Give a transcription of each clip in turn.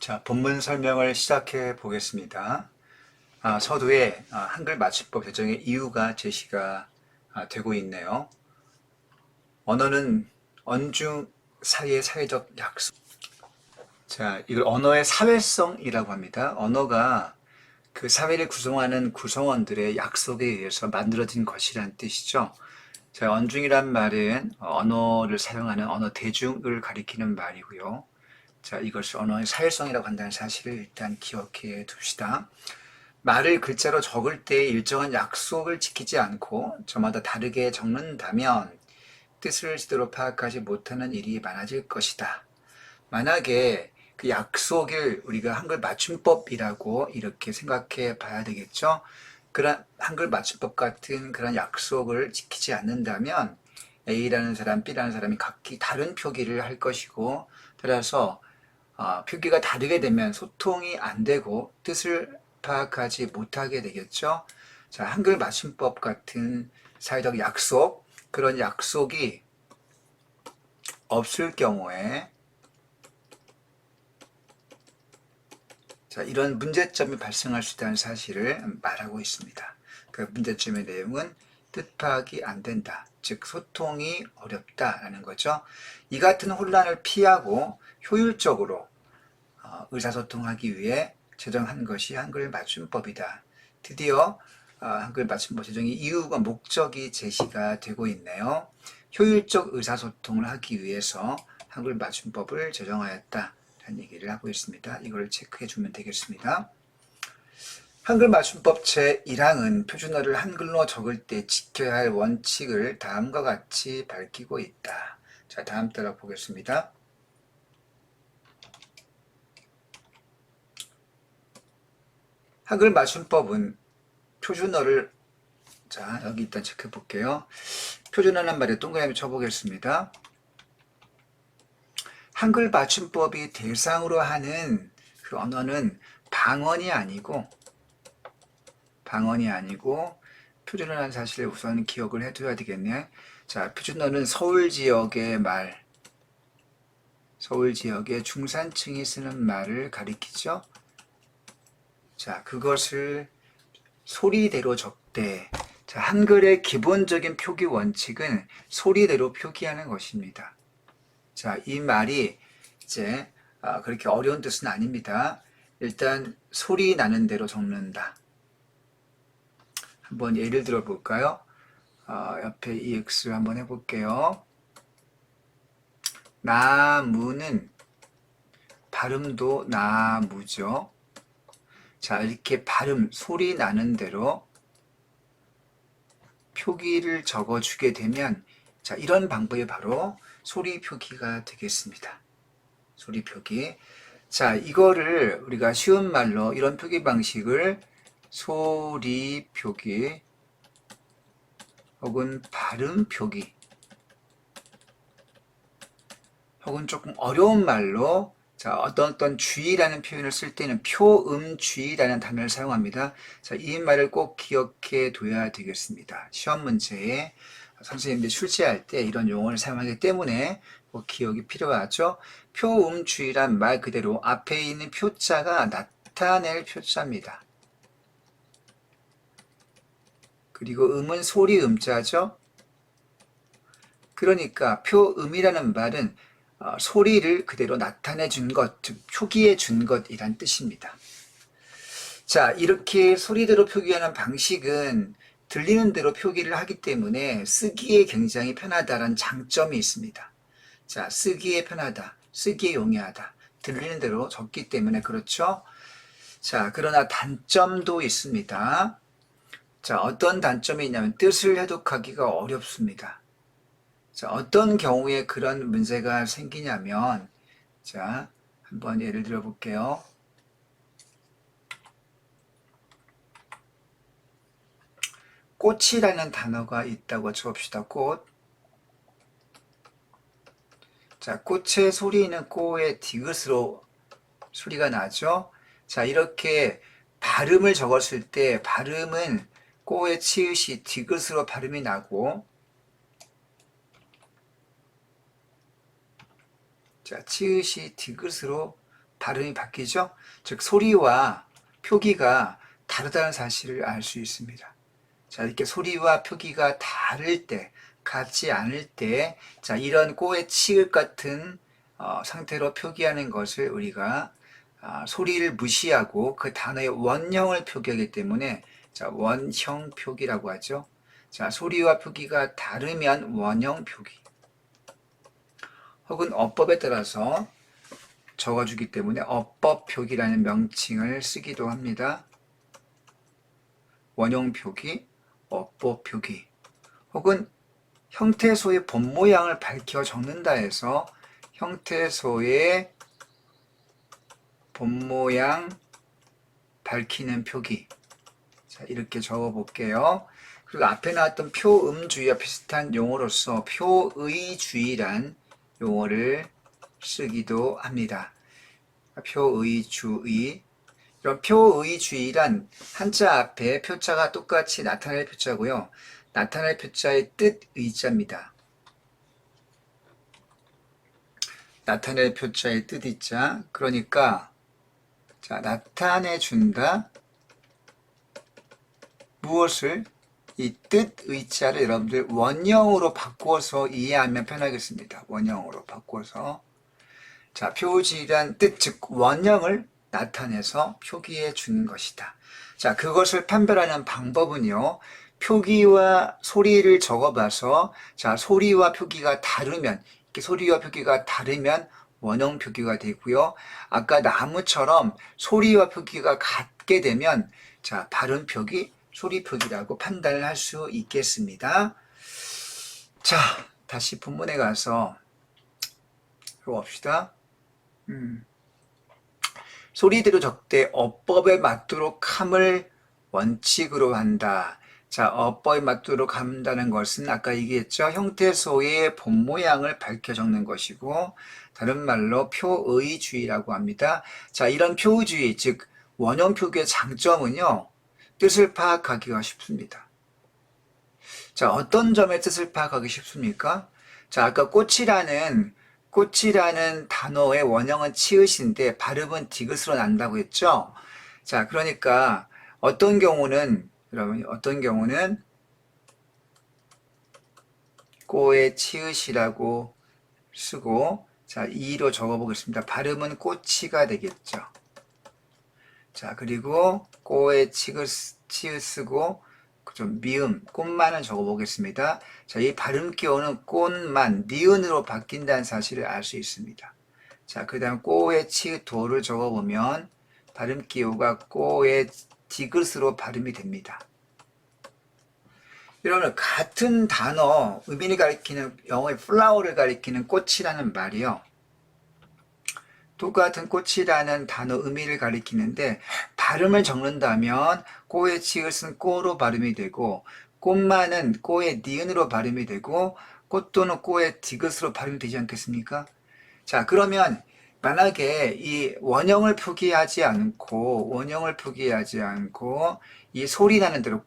자, 본문 설명을 시작해 보겠습니다. 서두에 한글 맞춤법 제정의 이유가 제시가 되고 있네요. 언어는 언중 사이의 사회적 약속. 자, 이걸 언어의 사회성이라고 합니다. 언어가 그 사회를 구성하는 구성원들의 약속에 의해서 만들어진 것이란 뜻이죠. 자, 언중이란 말은 언어를 사용하는 언어 대중을 가리키는 말이고요. 자, 이것을 언어의 사회성이라고 한다는 사실을 일단 기억해 둡시다. 말을 글자로 적을 때 일정한 약속을 지키지 않고 저마다 다르게 적는다면 뜻을 제대로 파악하지 못하는 일이 많아질 것이다. 만약에 그 약속을 우리가 한글 맞춤법이라고 이렇게 생각해 봐야 되겠죠. 그런 한글 맞춤법 같은 그런 약속을 지키지 않는다면 A라는 사람, B라는 사람이 각기 다른 표기를 할 것이고, 따라서 표기가 다르게 되면 소통이 안 되고 뜻을 파악하지 못하게 되겠죠. 자, 한글 맞춤법 같은 사회적 약속, 그런 약속이 없을 경우에 자, 이런 문제점이 발생할 수 있다는 사실을 말하고 있습니다. 그 문제점의 내용은 뜻 파악이 안 된다. 즉, 소통이 어렵다라는 거죠. 이 같은 혼란을 피하고 효율적으로 의사소통하기 위해 제정한 것이 한글 맞춤법이다. 드디어 한글 맞춤법 제정의 이유가 목적이 제시가 되고 있네요. 효율적 의사소통을 하기 위해서 한글 맞춤법을 제정하였다. 라는 얘기를 하고 있습니다. 이걸 체크해 주면 되겠습니다. 한글 맞춤법 제1항은 표준어를 한글로 적을 때 지켜야 할 원칙을 다음과 같이 밝히고 있다. 자, 다음 따라 보겠습니다. 한글 맞춤법은 표준어를, 자, 여기 일단 체크해 볼게요. 표준어란 말에 동그라미 쳐보겠습니다. 한글 맞춤법이 대상으로 하는 그 언어는 방언이 아니고 표준어라는 사실을 우선 기억을 해둬야 되겠네. 자, 표준어는 서울 지역의 말, 서울 지역의 중산층이 쓰는 말을 가리키죠. 자, 그것을 소리대로 적되, 자, 한글의 기본적인 표기 원칙은 소리대로 표기하는 것입니다. 자, 이 말이 이제 그렇게 어려운 뜻은 아닙니다. 일단 소리 나는 대로 적는다. 한번 예를 들어 볼까요? 옆에 EX 한번 해볼게요. 나무는 발음도 나무죠. 자, 이렇게 발음, 소리 나는 대로 표기를 적어주게 되면, 자, 이런 방법이 바로 소리 표기가 되겠습니다. 소리 표기. 자, 이거를 우리가 쉬운 말로 이런 표기 방식을 소리 표기 혹은 발음 표기 혹은 조금 어려운 말로, 자, 어떤 주의라는 표현을 쓸 때는 표음주의라는 단어를 사용합니다. 자, 이 말을 꼭 기억해 둬야 되겠습니다. 시험 문제에 선생님들이 출제할 때 이런 용어를 사용하기 때문에 꼭 기억이 필요하죠. 표음주의란 말 그대로 앞에 있는 표자가 나타낼 표자입니다. 그리고 음은 소리 음자죠. 그러니까 표음이라는 말은 소리를 그대로 나타내 준 것, 즉 표기해 준 것이란 뜻입니다. 자, 이렇게 소리대로 표기하는 방식은 들리는 대로 표기를 하기 때문에 쓰기에 굉장히 편하다는 장점이 있습니다. 자, 쓰기에 편하다, 쓰기에 용이하다, 들리는 대로 적기 때문에 그렇죠. 자, 그러나 단점도 있습니다. 자, 어떤 단점이 있냐면 뜻을 해독하기가 어렵습니다. 자, 어떤 경우에 그런 문제가 생기냐면, 자, 한번 예를 들어 볼게요. 꽃이라는 단어가 있다고 쳐봅시다. 꽃. 자, 꽃의 소리는 꼬의 디귿으로 소리가 나죠. 자, 이렇게 발음을 적었을 때 발음은 꼬의 치읓이 디귿으로 발음이 나고, 자, 치읓이 디귿으로 발음이 바뀌죠. 즉 소리와 표기가 다르다는 사실을 알 수 있습니다. 자, 이렇게 소리와 표기가 다를 때, 같지 않을 때, 자, 이런 꼬의 치읓 같은 상태로 표기하는 것을 우리가 소리를 무시하고 그 단어의 원형을 표기하기 때문에 자, 원형 표기라고 하죠. 자, 소리와 표기가 다르면 원형 표기. 혹은 어법에 따라서 적어주기 때문에 어법 표기라는 명칭을 쓰기도 합니다. 원형 표기, 어법 표기. 혹은 형태소의 본 모양을 밝혀 적는다 해서 형태소의 본 모양 밝히는 표기. 자, 이렇게 적어 볼게요. 그리고 앞에 나왔던 표음주의와 비슷한 용어로서 표의주의란 용어를 쓰기도 합니다. 표의주의. 이런 표의주의란 한자 앞에 표자가 똑같이 나타낼 표자고요. 나타낼 표자의 뜻 의자입니다. 나타낼 표자의 뜻 의자. 그러니까 자, 나타내 준다. 무엇을? 이 뜻 의자를 여러분들 원형으로 바꾸어서 이해하면 편하겠습니다. 원형으로 바꾸어서. 자, 표지란 뜻, 즉 원형을 나타내서 표기해 주는 것이다. 자, 그것을 판별하는 방법은요. 표기와 소리를 적어봐서 자, 소리와 표기가 다르면 이렇게 소리와 표기가 다르면 원형 표기가 되고요. 아까 나무처럼 소리와 표기가 같게 되면 자, 발음 표기, 소리 표기라고 판단을 할 수 있겠습니다. 자, 다시 본문에 가서 봅시다. 소리대로 적되 어법에 맞도록 함을 원칙으로 한다. 자, 어법에 맞도록 한다는 것은 아까 얘기했죠. 형태소의 본 모양을 밝혀 적는 것이고 다른 말로 표의주의라고 합니다. 자, 이런 표의주의, 즉 원형 표기의 장점은요. 뜻을 파악하기가 쉽습니다. 자, 어떤 점의 뜻을 파악하기 쉽습니까? 자, 아까 꽃이라는 단어의 원형은 치읓인데 발음은 디귿으로 난다고 했죠? 자, 그러니까 어떤 경우는 꼬의 치읓이라고 쓰고 자, 이로 적어보겠습니다. 발음은 꼬치가 되겠죠. 자, 그리고 꼬의 치읓 쓰고 좀 미음, 꽃만을 적어보겠습니다. 자, 이 발음 기호는 꽃만, 니은으로 바뀐다는 사실을 알 수 있습니다. 자, 그 다음 꼬의 치읓 도를 적어보면 발음 기호가 꼬의 디귿으로 발음이 됩니다. 여러분, 같은 단어, 의미를 가리키는, 영어의 플라워를 가리키는 꽃이라는 말이요. 똑같은 꽃이라는 단어 의미를 가리키는데 발음을 적는다면 꼬의 치읓은 꼬로 발음이 되고 꽃만은 꼬의 니은으로 발음이 되고 꽃도는 꼬의 디귿으로 발음이 되지 않겠습니까? 자, 그러면 만약에 이 원형을 표기하지 않고 이 소리 나는 대로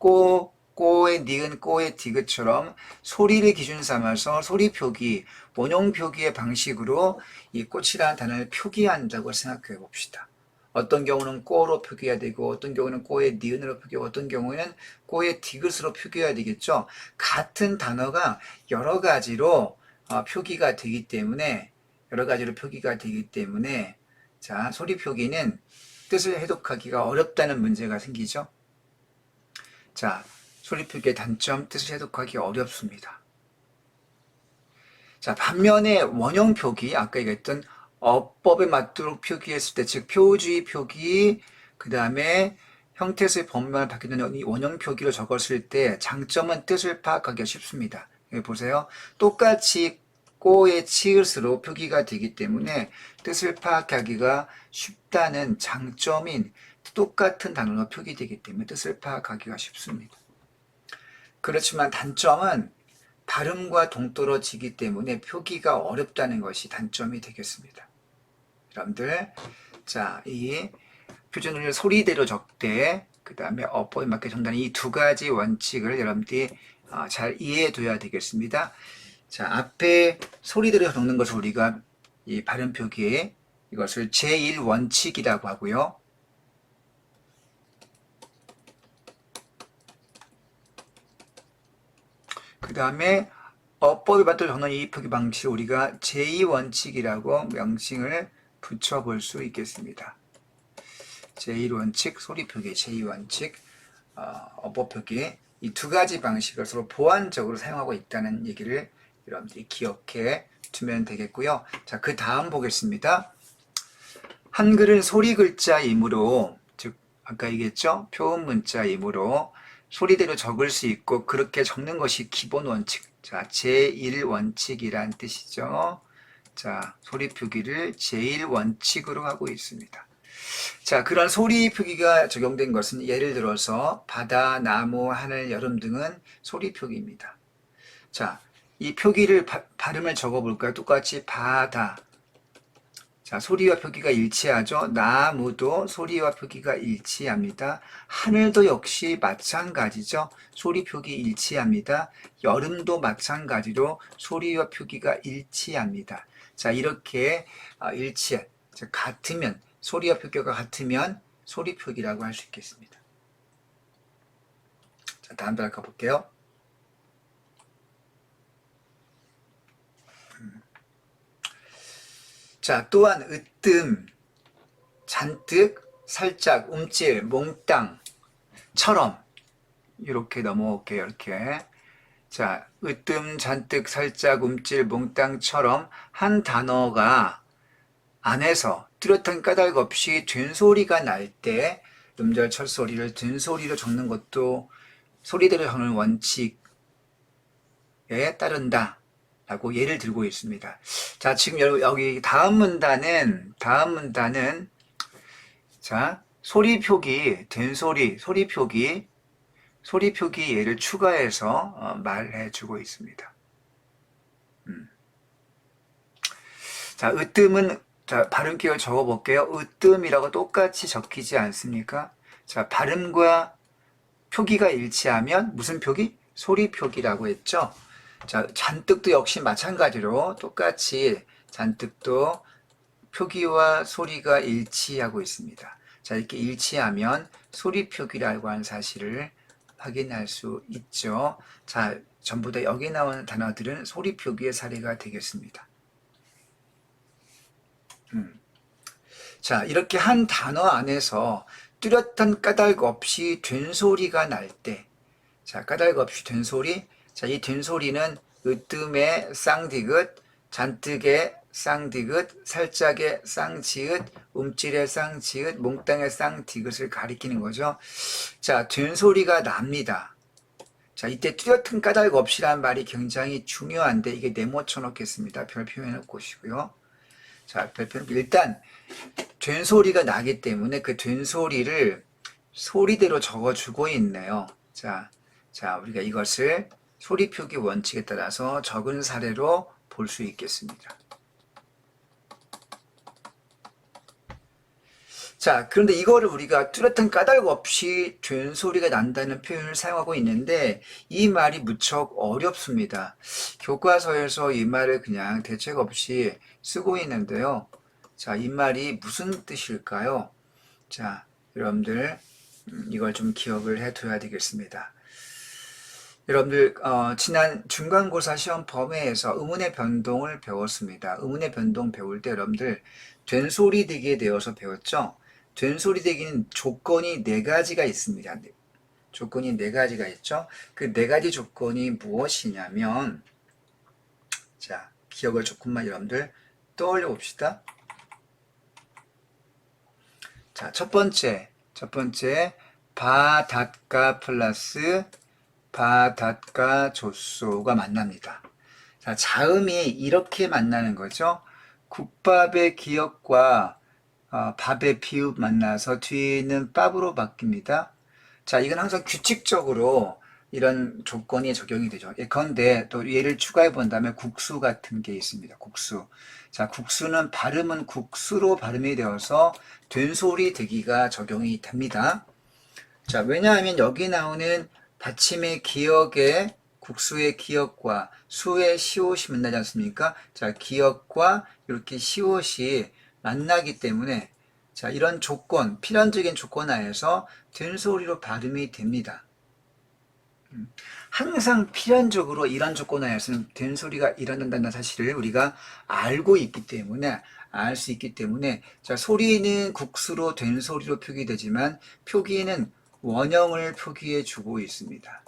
꼬의 니은, 꼬의 디귿처럼 소리를 기준 삼아서 소리 표기, 원형 표기의 방식으로 이 꽃이라는 단어를 표기한다고 생각해 봅시다. 어떤 경우는 꼬로 표기해야 되고 어떤 경우는 꼬의 니은으로 표기하고 어떤 경우는 꼬의 디귿으로 표기해야 되겠죠. 같은 단어가 여러 가지로 표기가 되기 때문에 자, 소리 표기는 뜻을 해독하기가 어렵다는 문제가 생기죠. 자, 소리 표기의 단점, 뜻을 해독하기 어렵습니다. 자, 반면에 원형 표기, 아까 얘기했던 어법에 맞도록 표기했을 때, 즉 표주의 표기, 그 다음에 형태소의 본면을 바뀌는 이 원형 표기로 적었을 때 장점은 뜻을 파악하기가 쉽습니다. 여기 보세요. 똑같이 꼬의 치읓으로 표기가 되기 때문에 뜻을 파악하기가 쉽다는 장점인 똑같은 단어로 표기되기 때문에 뜻을 파악하기가 쉽습니다. 그렇지만 단점은 발음과 동떨어지기 때문에 표기가 어렵다는 것이 단점이 되겠습니다. 여러분들, 자, 이 표준을 소리대로 적되, 그 다음에 어법에 맞게 적는다는 이 두 가지 원칙을 여러분들이 잘 이해해 둬야 되겠습니다. 자, 앞에 소리대로 적는 것을 우리가 이 발음 표기의 이것을 제1원칙이라고 하고요. 그 다음에 어법에 맞도 적는 이 표기 방식을 우리가 제2원칙이라고 명칭을 붙여볼 수 있겠습니다. 제1원칙, 소리표기, 제2원칙, 어법표기, 이 두 가지 방식을 서로 보완적으로 사용하고 있다는 얘기를 여러분들이 기억해 두면 되겠고요. 자, 그 다음 보겠습니다. 한글은 소리 글자이므로, 즉 아까 얘기했죠? 표음 문자이므로 소리대로 적을 수 있고 그렇게 적는 것이 기본 원칙. 자, 제1원칙이란 뜻이죠. 자, 소리 표기를 제1원칙으로 하고 있습니다. 자, 그런 소리 표기가 적용된 것은 예를 들어서 바다, 나무, 하늘, 여름 등은 소리 표기입니다. 자, 이 표기를 발음을 적어볼까요? 똑같이 바다. 자, 소리와 표기가 일치하죠. 나무도 소리와 표기가 일치합니다. 하늘도 역시 마찬가지죠. 소리 표기 일치합니다. 여름도 마찬가지로 소리와 표기가 일치합니다. 자, 이렇게 일치, 같으면, 소리와 표기가 같으면 소리 표기라고 할 수 있겠습니다. 자, 다음 달 가볼게요. 자, 또한 으뜸, 잔뜩, 살짝, 움찔, 몽땅처럼 이렇게 넘어올게요. 이렇게. 자, 으뜸, 잔뜩, 살짝, 움찔, 몽땅처럼 한 단어가 안에서 뚜렷한 까닭 없이 된소리가 날 때 음절 첫 소리를 된소리로 적는 것도 소리대로 적는 원칙에 따른다 라고 예를 들고 있습니다. 자, 지금 여기 다음 문단은 자, 소리 표기, 된소리, 소리 표기 예를 추가해서 말해주고 있습니다. 자, 으뜸은, 자, 발음 기호를 적어볼게요. 으뜸이라고 똑같이 적히지 않습니까? 자, 발음과 표기가 일치하면 무슨 표기? 소리 표기라고 했죠. 자, 잔뜩도 역시 마찬가지로 똑같이 잔뜩도 표기와 소리가 일치하고 있습니다. 자, 이렇게 일치하면 소리 표기라고 하는 사실을 확인할 수 있죠. 자, 전부 다 여기 나오는 단어들은 소리 표기의 사례가 되겠습니다. 자, 이렇게 한 단어 안에서 뚜렷한 까닭 없이 된소리가 날 때, 자, 까닭 없이 된소리, 자, 이 된소리는 으뜸의 쌍디귿, 잔뜩의 쌍디귿, 살짝의 쌍지읒, 움찔의 쌍지읒, 몽땅의 쌍디귿을 가리키는 거죠. 자, 된소리가 납니다. 자, 이때 뚜렷한 까닭 없이라는 말이 굉장히 중요한데 이게 네모쳐 놓겠습니다. 별표해 놓고 오시고요. 자, 별표는 일단 된소리가 나기 때문에 그 된소리를 소리대로 적어주고 있네요. 자, 우리가 이것을 소리 표기 원칙에 따라서 적은 사례로 볼 수 있겠습니다. 자, 그런데 이거를 우리가 뚜렷한 까닭 없이 된소리가 난다는 표현을 사용하고 있는데 이 말이 무척 어렵습니다. 교과서에서 이 말을 그냥 대책 없이 쓰고 있는데요. 자, 이 말이 무슨 뜻일까요? 자, 여러분들 이걸 좀 기억을 해둬야 되겠습니다. 여러분들 지난 중간고사 시험 범위에서 의문의 변동을 배웠습니다. 의문의 변동 배울 때 여러분들 된소리 되기에 대해서 배웠죠? 된소리 되기는 조건이 4가지가 있습니다. 조건이 4가지가 있죠? 그 4가지 조건이 무엇이냐면 자, 기억을 조금만 여러분들 떠올려 봅시다. 자, 첫 번째 바닷가 플러스 바닷가 조소가 만납니다. 자, 자음이 이렇게 만나는 거죠. 국밥의 기역과 밥의 비읍 만나서 뒤에 있는 밥으로 바뀝니다. 자, 이건 항상 규칙적으로 이런 조건이 적용이 되죠. 그런데 또 얘를 추가해 본다면 국수 같은 게 있습니다. 국수. 자, 국수는 발음은 국수로 발음이 되어서 된소리 되기가 적용이 됩니다. 자, 왜냐하면 여기 나오는 받침의 기역에 국수의 기역과 수의 시옷이 만나지 않습니까? 자, 기역과 이렇게 시옷이 만나기 때문에 자, 이런 조건, 필연적인 조건 하에서 된소리로 발음이 됩니다. 항상 필연적으로 이런 조건 하에서는 된소리가 일어난다는 사실을 우리가 알고 있기 때문에 알 수 있기 때문에 자, 소리는 국수로 된소리로 표기되지만 표기는 원형을 표기해 주고 있습니다.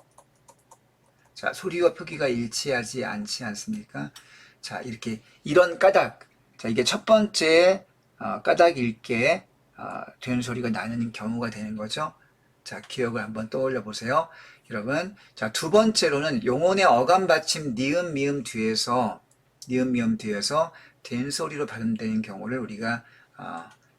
자, 소리와 표기가 일치하지 않지 않습니까? 자, 이렇게 이런 까닭. 자, 이게 첫 번째 까닭일 게 된소리가 나는 경우가 되는 거죠. 자, 기억을 한번 떠올려 보세요. 여러분, 자, 두 번째로는 용언의 어감 받침 니은 미음 뒤에서 된소리로 발음되는 경우를 우리가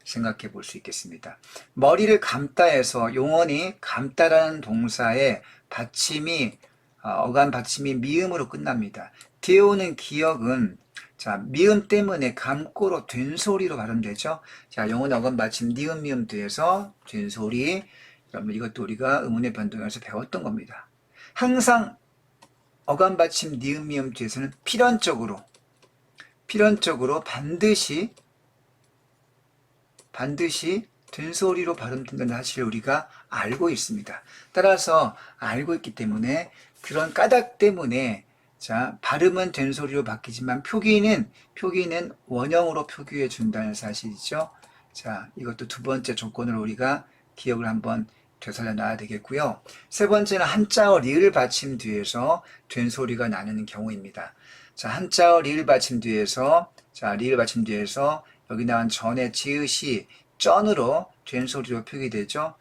생각해 볼 수 있겠습니다. 머리를 감다에서 용언이 감다라는 동사의 받침이 어감 받침이 미음으로 끝납니다. 뒤에 오는 기억은 자, 미음 때문에 감고로 된소리로 발음되죠. 자, 영어는 어감 받침 니은 미음 뒤에서 된소리. 그러면 이것도 우리가 의문의 변동에서 배웠던 겁니다. 항상 어감 받침 니은 미음 뒤에서는 필연적으로 반드시 된소리로 발음된다는 사실을 우리가 알고 있습니다. 따라서 알고 있기 때문에 그런 까닭 때문에 자, 발음은 된소리로 바뀌지만 표기는 원형으로 표기해 준다는 사실이죠. 자, 이것도 두 번째 조건을 우리가 기억을 한번 되살려 놔야 되겠고요. 세 번째는 한자어 리을 받침 뒤에서 된소리가 나는 경우입니다. 자, 한자어 리을 받침 뒤에서 여기 나온 전에 지읒이 쩐으로 된소리로 표기되죠.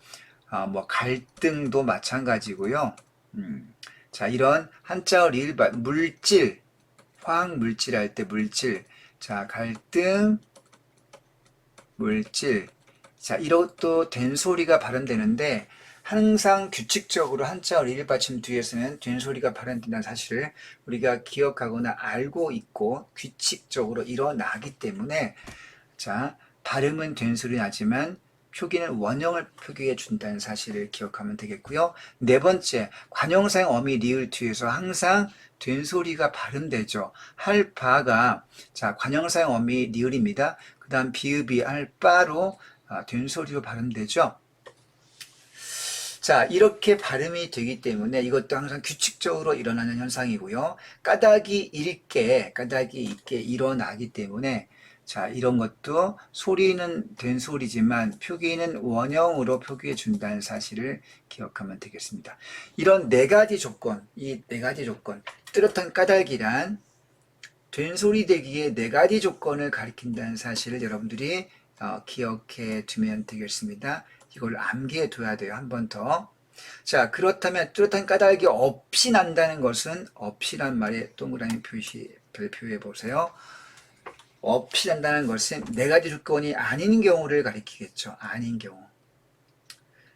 뭐 갈등도 마찬가지고요. 자, 이런 한자어 리을 물질, 화학 물질 할 때 물질, 자, 갈등, 물질, 자, 이것도 된소리가 발음되는데 항상 규칙적으로 한자어 리을 받침 뒤에서는 된소리가 발음된다는 사실을 우리가 기억하거나 알고 있고 규칙적으로 일어나기 때문에 자, 발음은 된소리 나지만 표기는 원형을 표기해 준다는 사실을 기억하면 되겠고요. 네 번째, 관형사형 어미 리을 뒤에서 항상 된소리가 발음되죠. 할 바가 자, 관형사형 어미 리을입니다. 그 다음 비읍이 할 바로 된소리로 발음되죠. 자, 이렇게 발음이 되기 때문에 이것도 항상 규칙적으로 일어나는 현상이고요. 까닭이 있게 일어나기 때문에 자, 이런 것도 소리는 된소리지만 표기는 원형으로 표기해 준다는 사실을 기억하면 되겠습니다. 이런 네 가지 조건, 뚜렷한 까닭이란 된소리 되기에 네 가지 조건을 가리킨다는 사실을 여러분들이 기억해 두면 되겠습니다. 이걸 암기해 둬야 돼요. 한 번 더. 자, 그렇다면 뚜렷한 까닭이 없이 난다는 것은 없이란 말에 동그라미 발표해 보세요. 없이 난다는 것은 네 가지 조건이 아닌 경우를 가리키겠죠. 아닌 경우.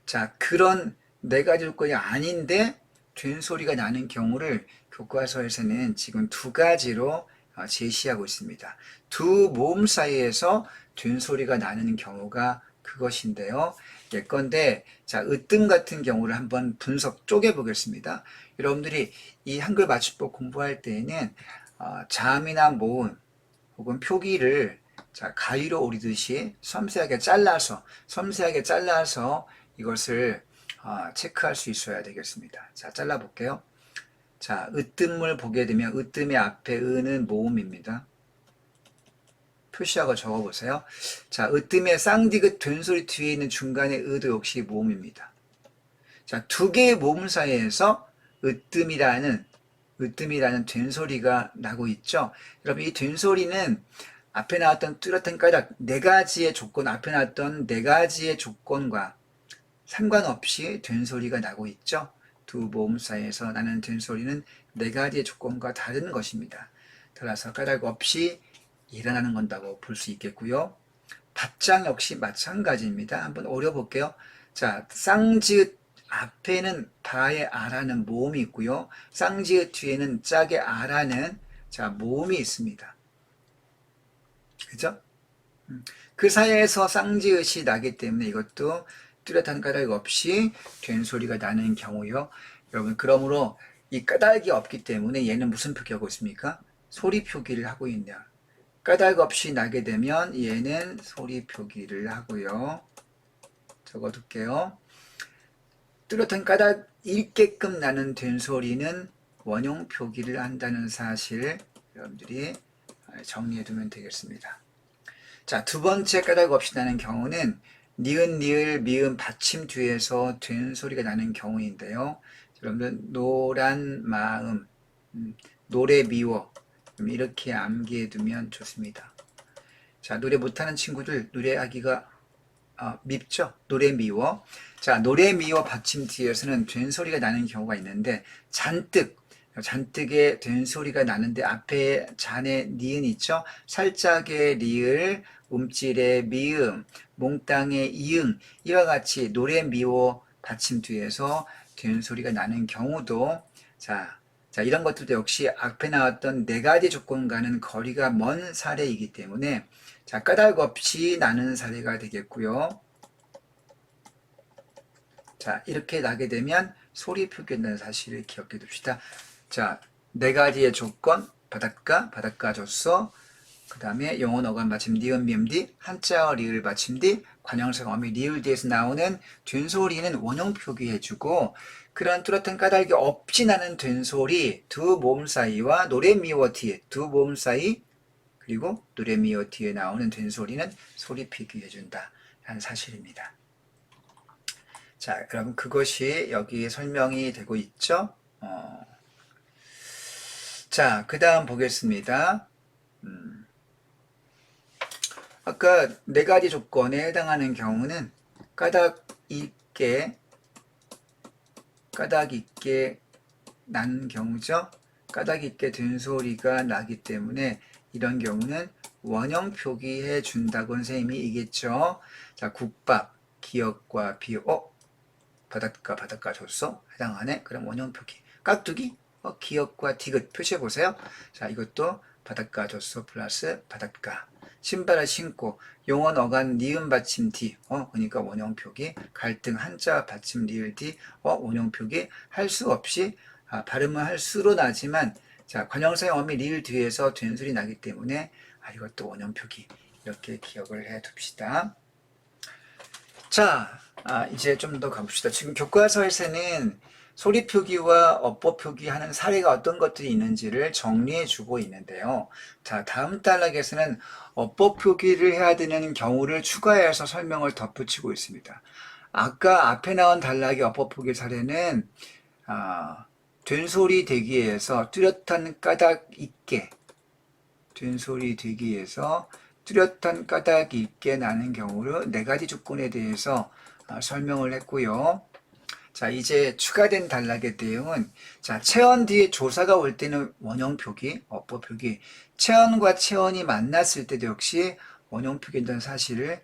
자, 그런 네 가지 조건이 아닌데 된소리가 나는 경우를 교과서에서는 지금 두 가지로 제시하고 있습니다. 두 모음 사이에서 된소리가 나는 경우가 그것인데요. 예컨대 자, 으뜸 같은 경우를 한번 분석 쪼개 보겠습니다. 여러분들이 이 한글 맞춤법 공부할 때에는 자음이나 모음 혹은 표기를 자, 가위로 오리듯이 섬세하게 잘라서 이것을 체크할 수 있어야 되겠습니다. 자, 잘라 볼게요. 자, 으뜸을 보게 되면 으뜸의 앞에 은은 모음입니다. 표시하고 적어보세요. 자, 으뜸의 쌍디귿 된소리 뒤에 있는 중간의 의도 역시 모음입니다. 자, 두 개의 모음 사이에서 으뜸이라는 된소리가 나고 있죠. 여러분, 이 된소리는 앞에 나왔던 뚜렷한 까닭 네 가지의 조건, 앞에 나왔던 네 가지의 조건과 상관없이 된소리가 나고 있죠. 두 모음 사이에서 나는 된소리는 네 가지의 조건과 다른 것입니다. 따라서 까닭 없이 일어나는 건다고 볼 수 있겠고요. 받장 역시 마찬가지입니다. 한번 오려볼게요. 자, 쌍지읒 앞에는 바의 아라는 모음이 있고요. 쌍지읒 뒤에는 짝의 아라는 자, 모음이 있습니다. 그죠? 그 사이에서 쌍지읒이 나기 때문에 이것도 뚜렷한 까닭이 없이 된소리가 나는 경우요. 여러분, 그러므로 이 까닭이 없기 때문에 얘는 무슨 표기하고 있습니까? 소리 표기를 하고 있네요. 까닭 없이 나게 되면 얘는 소리 표기를 하고요. 적어둘게요. 뚜렷한 까닭 읽게끔 나는 된소리는 원형 표기를 한다는 사실 여러분들이 정리해 두면 되겠습니다. 자, 두 번째 까닭 없이 나는 경우는 니은, 니을, 미음, 받침 뒤에서 된소리가 나는 경우인데요. 여러분들 노란 마음, 노래 미워 이렇게 암기해 두면 좋습니다. 자, 노래 못하는 친구들 노래하기가 밉죠? 노래 미워. 자, 노래 미워 받침 뒤에서는 된소리가 나는 경우가 있는데 잔뜩의 된소리가 나는데 앞에 잔에 니은 있죠? 살짝의 리을, 움찔의 미음, 몽땅의 이응 이와 같이 노래 미워 받침 뒤에서 된소리가 나는 경우도 자, 이런 것들도 역시 앞에 나왔던 네 가지 조건과는 거리가 먼 사례이기 때문에 자, 까닭 없이 나는 사례가 되겠고요. 자, 이렇게 나게 되면 소리 표기한다는 사실을 기억해 둡시다. 자, 네 가지의 조건, 바닷가 줬어. 그 다음에 영어 어감 받침 니은 미음 뒤, 한자어 리을 받침 뒤, 관형성 어미 리을 뒤에서 나오는 된소리는 원형 표기해주고 그런 뚜렷한 까닭이 없이 나는 된소리 두 모음 사이와 노래 미워 뒤에 두 모음 사이 그리고 노래 미워 뒤에 나오는 된소리는 소리 표기해준다 하는 사실입니다. 자, 여러분 그것이 여기 설명이 되고 있죠? 자, 그 다음 보겠습니다. 아까 네 가지 조건에 해당하는 경우는 까닭 있게 난 경우죠. 까닭 있게 된소리가 나기 때문에 이런 경우는 원형 표기해 준다고 선생님이 얘기했죠. 자, 국밥, 기역과 비유, 바닷가 줬어? 해당하네? 그럼 원형 표기. 깍두기, 기역과 디귿 표시해 보세요. 자, 이것도 바닷가 줬어 플러스 바닷가. 신발을 신고 용언 어간 니은 받침 뒤 그러니까 원형 표기 갈등 한자 받침 리을 뒤 원형 표기 할 수 없이 발음은 할 수로 나지만 자 관형사의 어미 리을 뒤에서 된소리 나기 때문에 이것도 원형 표기 이렇게 기억을 해 둡시다. 자 이제 좀 더 가봅시다. 지금 교과서에서는 소리 표기와 어법 표기하는 사례가 어떤 것들이 있는지를 정리해 주고 있는데요. 자, 다음 단락에서는 어법 표기를 해야 되는 경우를 추가해서 설명을 덧붙이고 있습니다. 아까 앞에 나온 단락의 어법 표기 사례는 된소리 되기 위해서 뚜렷한 까닭 있게 된소리 되기 위해서 뚜렷한 까닭이 있게 나는 경우를 네 가지 조건에 대해서 설명을 했고요. 자, 이제 추가된 단락의 내용은 자, 체언 뒤에 조사가 올 때는 원형 표기, 어법 표기, 체언과 체언이 만났을 때도 역시 원형 표기인다는 사실을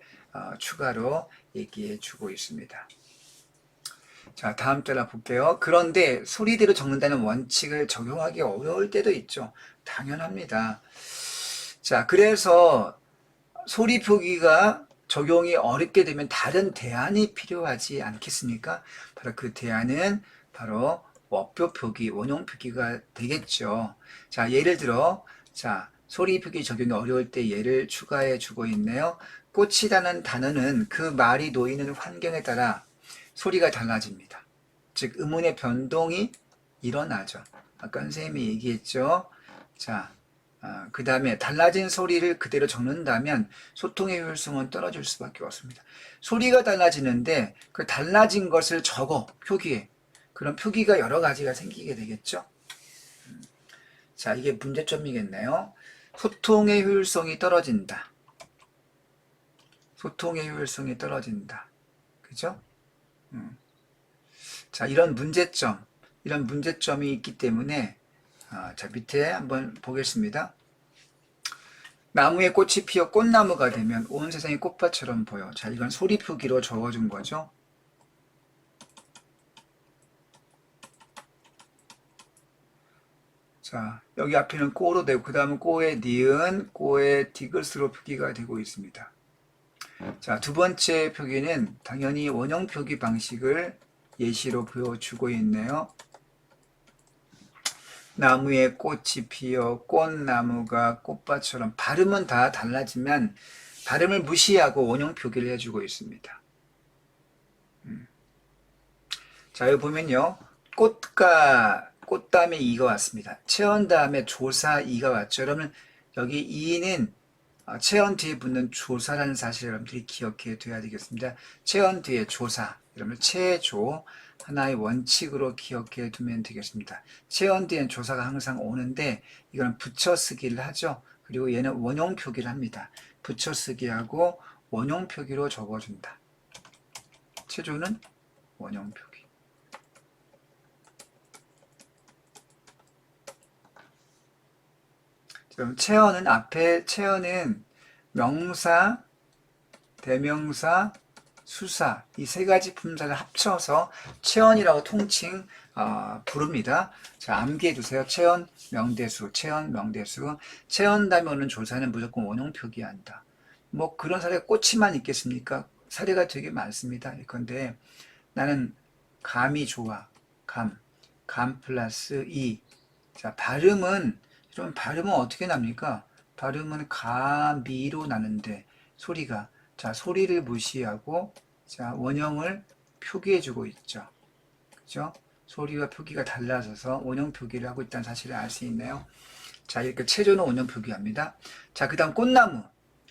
추가로 얘기해 주고 있습니다. 자, 다음 단락 볼게요. 그런데 소리대로 적는다는 원칙을 적용하기 어려울 때도 있죠. 당연합니다. 자, 그래서 소리 표기가 적용이 어렵게 되면 다른 대안이 필요하지 않겠습니까? 바로 그 대안은 바로 어표 표기, 원형 표기가 되겠죠. 자, 예를 들어, 자, 소리 표기 적용이 어려울 때 예를 추가해 주고 있네요. 꽃이라는 단어는 그 말이 놓이는 환경에 따라 소리가 달라집니다. 즉, 음운의 변동이 일어나죠. 아까 선생님이 얘기했죠. 자, 그 다음에 달라진 소리를 그대로 적는다면 소통의 효율성은 떨어질 수밖에 없습니다. 소리가 달라지는데 그 달라진 것을 적어 표기해. 그런 표기가 여러 가지가 생기게 되겠죠. 자, 이게 문제점이겠네요. 소통의 효율성이 떨어진다. 소통의 효율성이 떨어진다. 그죠? 자, 이런 문제점이 있기 때문에 자, 밑에 한번 보겠습니다. 나무에 꽃이 피어 꽃나무가 되면 온 세상이 꽃밭처럼 보여. 자, 이건 소리 표기로 적어준 거죠. 자, 여기 앞에는 꼬로 되고, 그 다음은 꼬의 니은, 꼬의 디귿으로 표기가 되고 있습니다. 자, 두 번째 표기는 당연히 원형 표기 방식을 예시로 보여주고 있네요. 나무에 꽃이 피어 꽃나무가 꽃밭처럼 발음은 다 달라지면 발음을 무시하고 원형 표기를 해주고 있습니다. 자, 여기 보면요. 꽃 다음에 이가 왔습니다. 체언 다음에 조사 이가 왔죠. 여러분, 여기 이는 체언 뒤에 붙는 조사라는 사실을 여러분들이 기억해 둬야 되겠습니다. 체언 뒤에 조사, 여러분 체조, 하나의 원칙으로 기억해 두면 되겠습니다. 체언 뒤엔 조사가 항상 오는데 이건 붙여쓰기를 하죠. 그리고 얘는 원형 표기를 합니다. 붙여쓰기하고 원형 표기로 적어준다. 체조는 원형 표기. 그럼 체언은 앞에 체언은 명사, 대명사, 수사 이 세 가지 품사를 합쳐서 체언이라고 통칭 부릅니다. 자, 암기해 두세요. 체언, 명대수, 체언, 명대수. 체언 다음에 오는 조사는 무조건 원형 표기한다. 뭐 그런 사례가 꽃이만 있겠습니까? 사례가 되게 많습니다. 그런데 나는 감이 좋아. 감 플러스 이. 자, 발음은 어떻게 납니까? 발음은 가미로 나는데 소리가 자 소리를 무시하고 자 원형을 표기해주고 있죠. 그죠? 소리와 표기가 달라져서 원형 표기를 하고 있다는 사실을 알 수 있네요. 자 이렇게 체조는 원형 표기합니다. 자 그다음 꽃나무,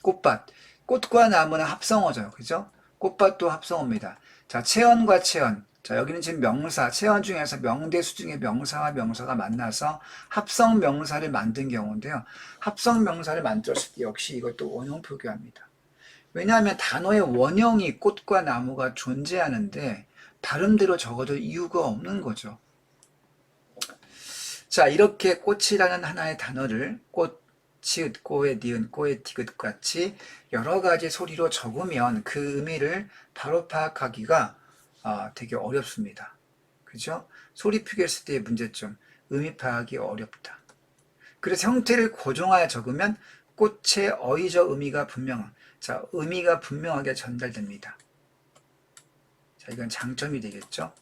꽃밭. 꽃과 나무는 합성어죠. 그죠? 꽃밭도 합성어입니다. 자 체언과 체언. 자 여기는 지금 명사, 체언 중에서 명대수 중에 명사와 명사가 만나서 합성 명사를 만든 경우인데요. 합성 명사를 만들었을 때 역시 이것도 원형 표기합니다. 왜냐하면 단어의 원형이 꽃과 나무가 존재하는데 발음대로 적어도 이유가 없는 거죠. 자 이렇게 꽃이라는 하나의 단어를 꽃, 치읓, 꼬에 니은, 꼬에 티귿 같이 여러 가지 소리로 적으면 그 의미를 바로 파악하기가 되게 어렵습니다. 그죠? 소리 표기했을 때의 문제점, 의미 파악이 어렵다. 그래서 형태를 고정하여 적으면 꽃의 어휘적 의미가 의미가 분명하게 전달됩니다. 자, 이건 장점이 되겠죠?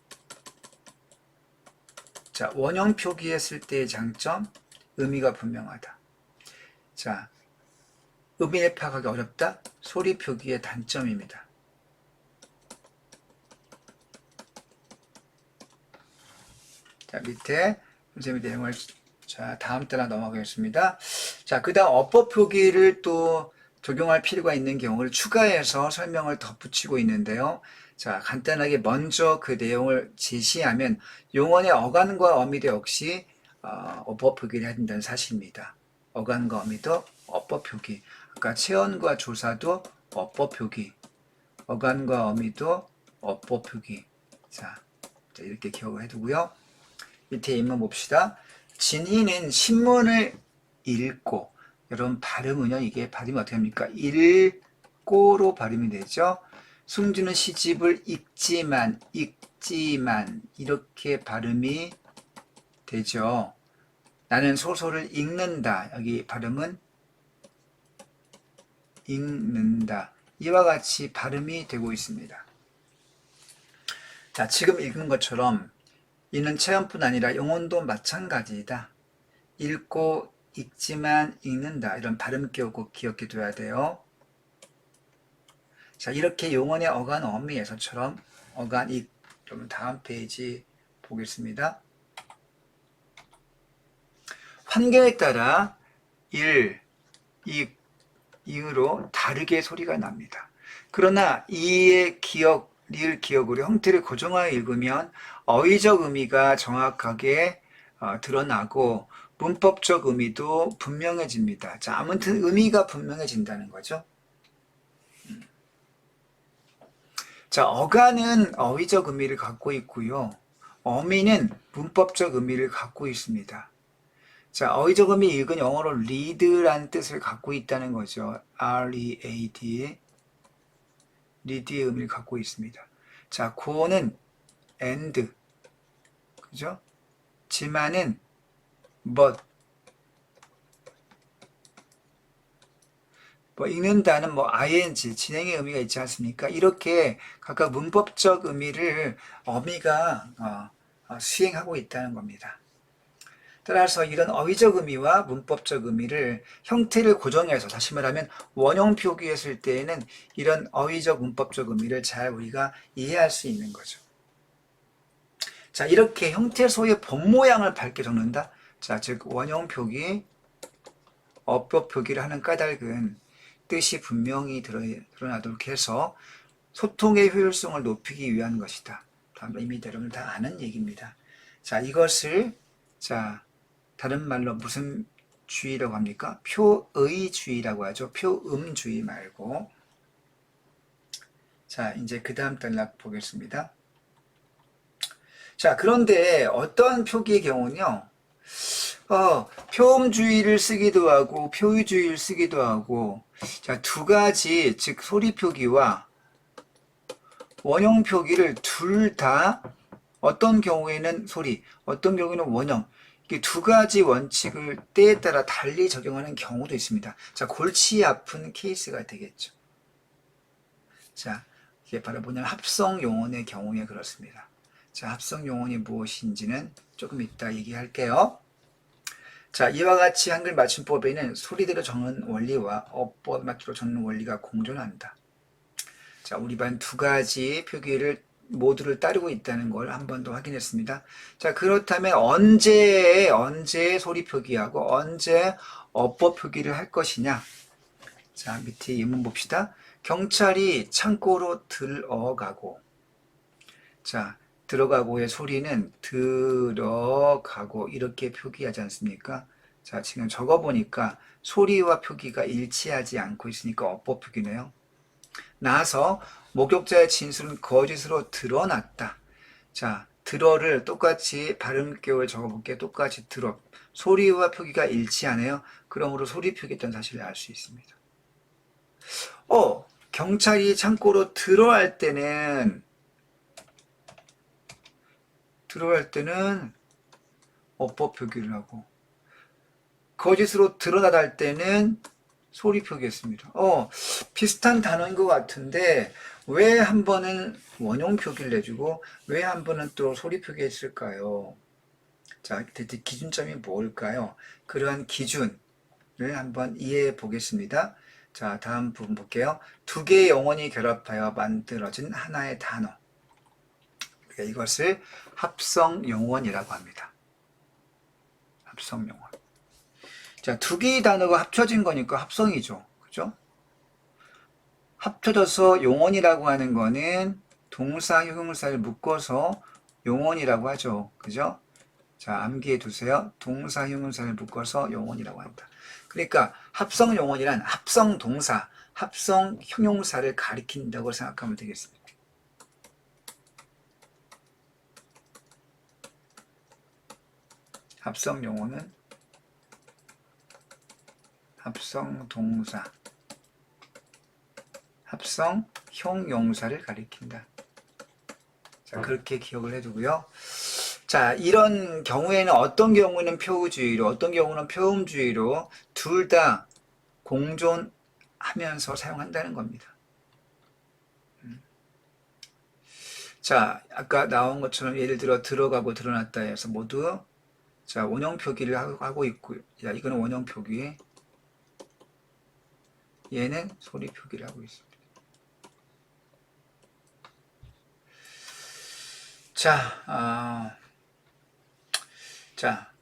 자, 원형 표기했을 때의 장점, 의미가 분명하다. 자, 의미를 파악하기 어렵다? 소리 표기의 단점입니다. 자, 밑에 선생님의 내용을 자, 다음 단락 넘어가겠습니다. 자, 그 다음 어법 표기를 또 적용할 필요가 있는 경우를 추가해서 설명을 덧붙이고 있는데요. 자, 간단하게 먼저 그 내용을 제시하면 용언의 어간과 어미도 역시 어법 표기를 해야 된다는 사실입니다. 어간과 어미도 어법 표기. 아까 체언과 조사도 어법 표기. 어간과 어미도 어법 표기. 자, 이렇게 기억을 해두고요. 밑에 인문 봅시다. 진희는 신문을 읽고, 여러분 발음은요, 이게 발음이 어떻게 합니까? 읽고로 발음이 되죠. 승주는 시집을 읽지만 이렇게 발음이 되죠. 나는 소설을 읽는다. 여기 발음은 읽는다. 이와 같이 발음이 되고 있습니다. 자, 지금 읽은 것처럼 이는 체험뿐 아니라 영혼도 마찬가지이다. 읽고 읽지만 읽는다. 이런 발음 꼭 기억해 둬야 돼요. 자, 이렇게 용언의 어간 어미에서처럼 어간 읽. 그럼 다음 페이지 보겠습니다. 환경에 따라 이으로 다르게 소리가 납니다. 그러나 이의 기억, 리을 기억으로 형태를 고정하여 읽으면 어휘적 의미가 정확하게 드러나고 문법적 의미도 분명해집니다. 자, 아무튼 의미가 분명해진다는 거죠. 자, 어간은 어휘적 의미를 갖고 있고요. 어미는 문법적 의미를 갖고 있습니다. 자, 어휘적 의미 읽은 영어로 read라는 뜻을 갖고 있다는 거죠. R-E-A-D. read의 의미를 갖고 있습니다. 자, 고는 and. 그죠? 지만은 but. 읽는다는 ing, 진행의 의미가 있지 않습니까? 이렇게 각각 문법적 의미를 어미가 수행하고 있다는 겁니다. 따라서 이런 어휘적 의미와 문법적 의미를 형태를 고정해서 다시 말하면 원형 표기했을 때에는 이런 어휘적 문법적 의미를 잘 우리가 이해할 수 있는 거죠. 자, 이렇게 형태 소의 본 모양을 밝게 적는다. 자, 즉 원형 표기, 어법 표기를 하는 까닭은 뜻이 분명히 드러나도록 해서 소통의 효율성을 높이기 위한 것이다. 이미 여러분 다 아는 얘기입니다. 자, 이것을 자 다른 말로 무슨 주의라고 합니까? 표의주의라고 하죠. 표음주의 말고. 자, 이제 그 다음 단락 보겠습니다. 자, 그런데 어떤 표기의 경우는요, 표음주의를 쓰기도 하고 표의주의를 쓰기도 하고, 자, 두 가지, 즉 소리 표기와 원형 표기를 둘 다 어떤 경우에는 소리, 어떤 경우에는 원형, 이게 두 가지 원칙을 때에 따라 달리 적용하는 경우도 있습니다. 자, 골치 아픈 케이스가 되겠죠. 자, 이게 바로 뭐냐면 합성 용언의 경우에 그렇습니다. 자, 합성 용언이 무엇인지는 조금 이따 얘기할게요. 자, 이와 같이 한글 맞춤법에는 소리대로 적는 원리와 어법 맞추로 적는 원리가 공존한다. 자, 우리 반 두 가지 표기를 모두를 따르고 있다는 걸 한 번 더 확인했습니다. 자, 그렇다면 언제 소리 표기하고 언제 어법 표기를 할 것이냐? 자, 밑에 예문 봅시다. 경찰이 창고로 들어가고. 자, 들어가고의 소리는 들어가고 이렇게 표기하지 않습니까? 자, 지금 적어보니까 소리와 표기가 일치하지 않고 있으니까 어법 표기네요. 나서 목격자의 진술은 거짓으로 드러났다. 자, 들어를 똑같이 발음격을 적어볼게요. 똑같이 들어. 소리와 표기가 일치하네요. 그러므로 소리 표기했던 사실을 알 수 있습니다. 경찰이 창고로 들어갈 때는 어법 표기를 하고, 거짓으로 드러나다 할 때는 소리 표기했습니다. 비슷한 단어인 것 같은데 왜 한 번은 원형 표기를 내주고 왜 한 번은 또 소리 표기했을까요? 자, 대체 기준점이 뭘까요? 그러한 기준을 한번 이해해 보겠습니다. 자, 다음 부분 볼게요. 두 개의 영혼이 결합하여 만들어진 하나의 단어. 이것을 합성 용언이라고 합니다. 합성 용언. 자, 두 개의 단어가 합쳐진 거니까 합성이죠. 그죠? 합쳐져서 용언이라고 하는 거는 동사, 형용사를 묶어서 용언이라고 하죠. 그죠? 자, 암기해 두세요. 동사, 형용사를 묶어서 용언이라고 한다. 그러니까 합성 용언이란 합성 동사, 합성 형용사를 가리킨다고 생각하면 되겠습니다. 합성 용어는 합성 동사, 합성 형용사를 가리킨다. 자, 그렇게 기억을 해두고요. 자, 이런 경우에는 어떤 경우는 표의주의로, 어떤 경우는 표음주의로 둘 다 공존하면서 사용한다는 겁니다. 자, 아까 나온 것처럼 예를 들어 들어가고 드러났다 해서 모두 자, 원형 표기를 하고 있고, 자, 이거는 원형 표기, 얘는 소리 표기를 하고 있습니다. 자,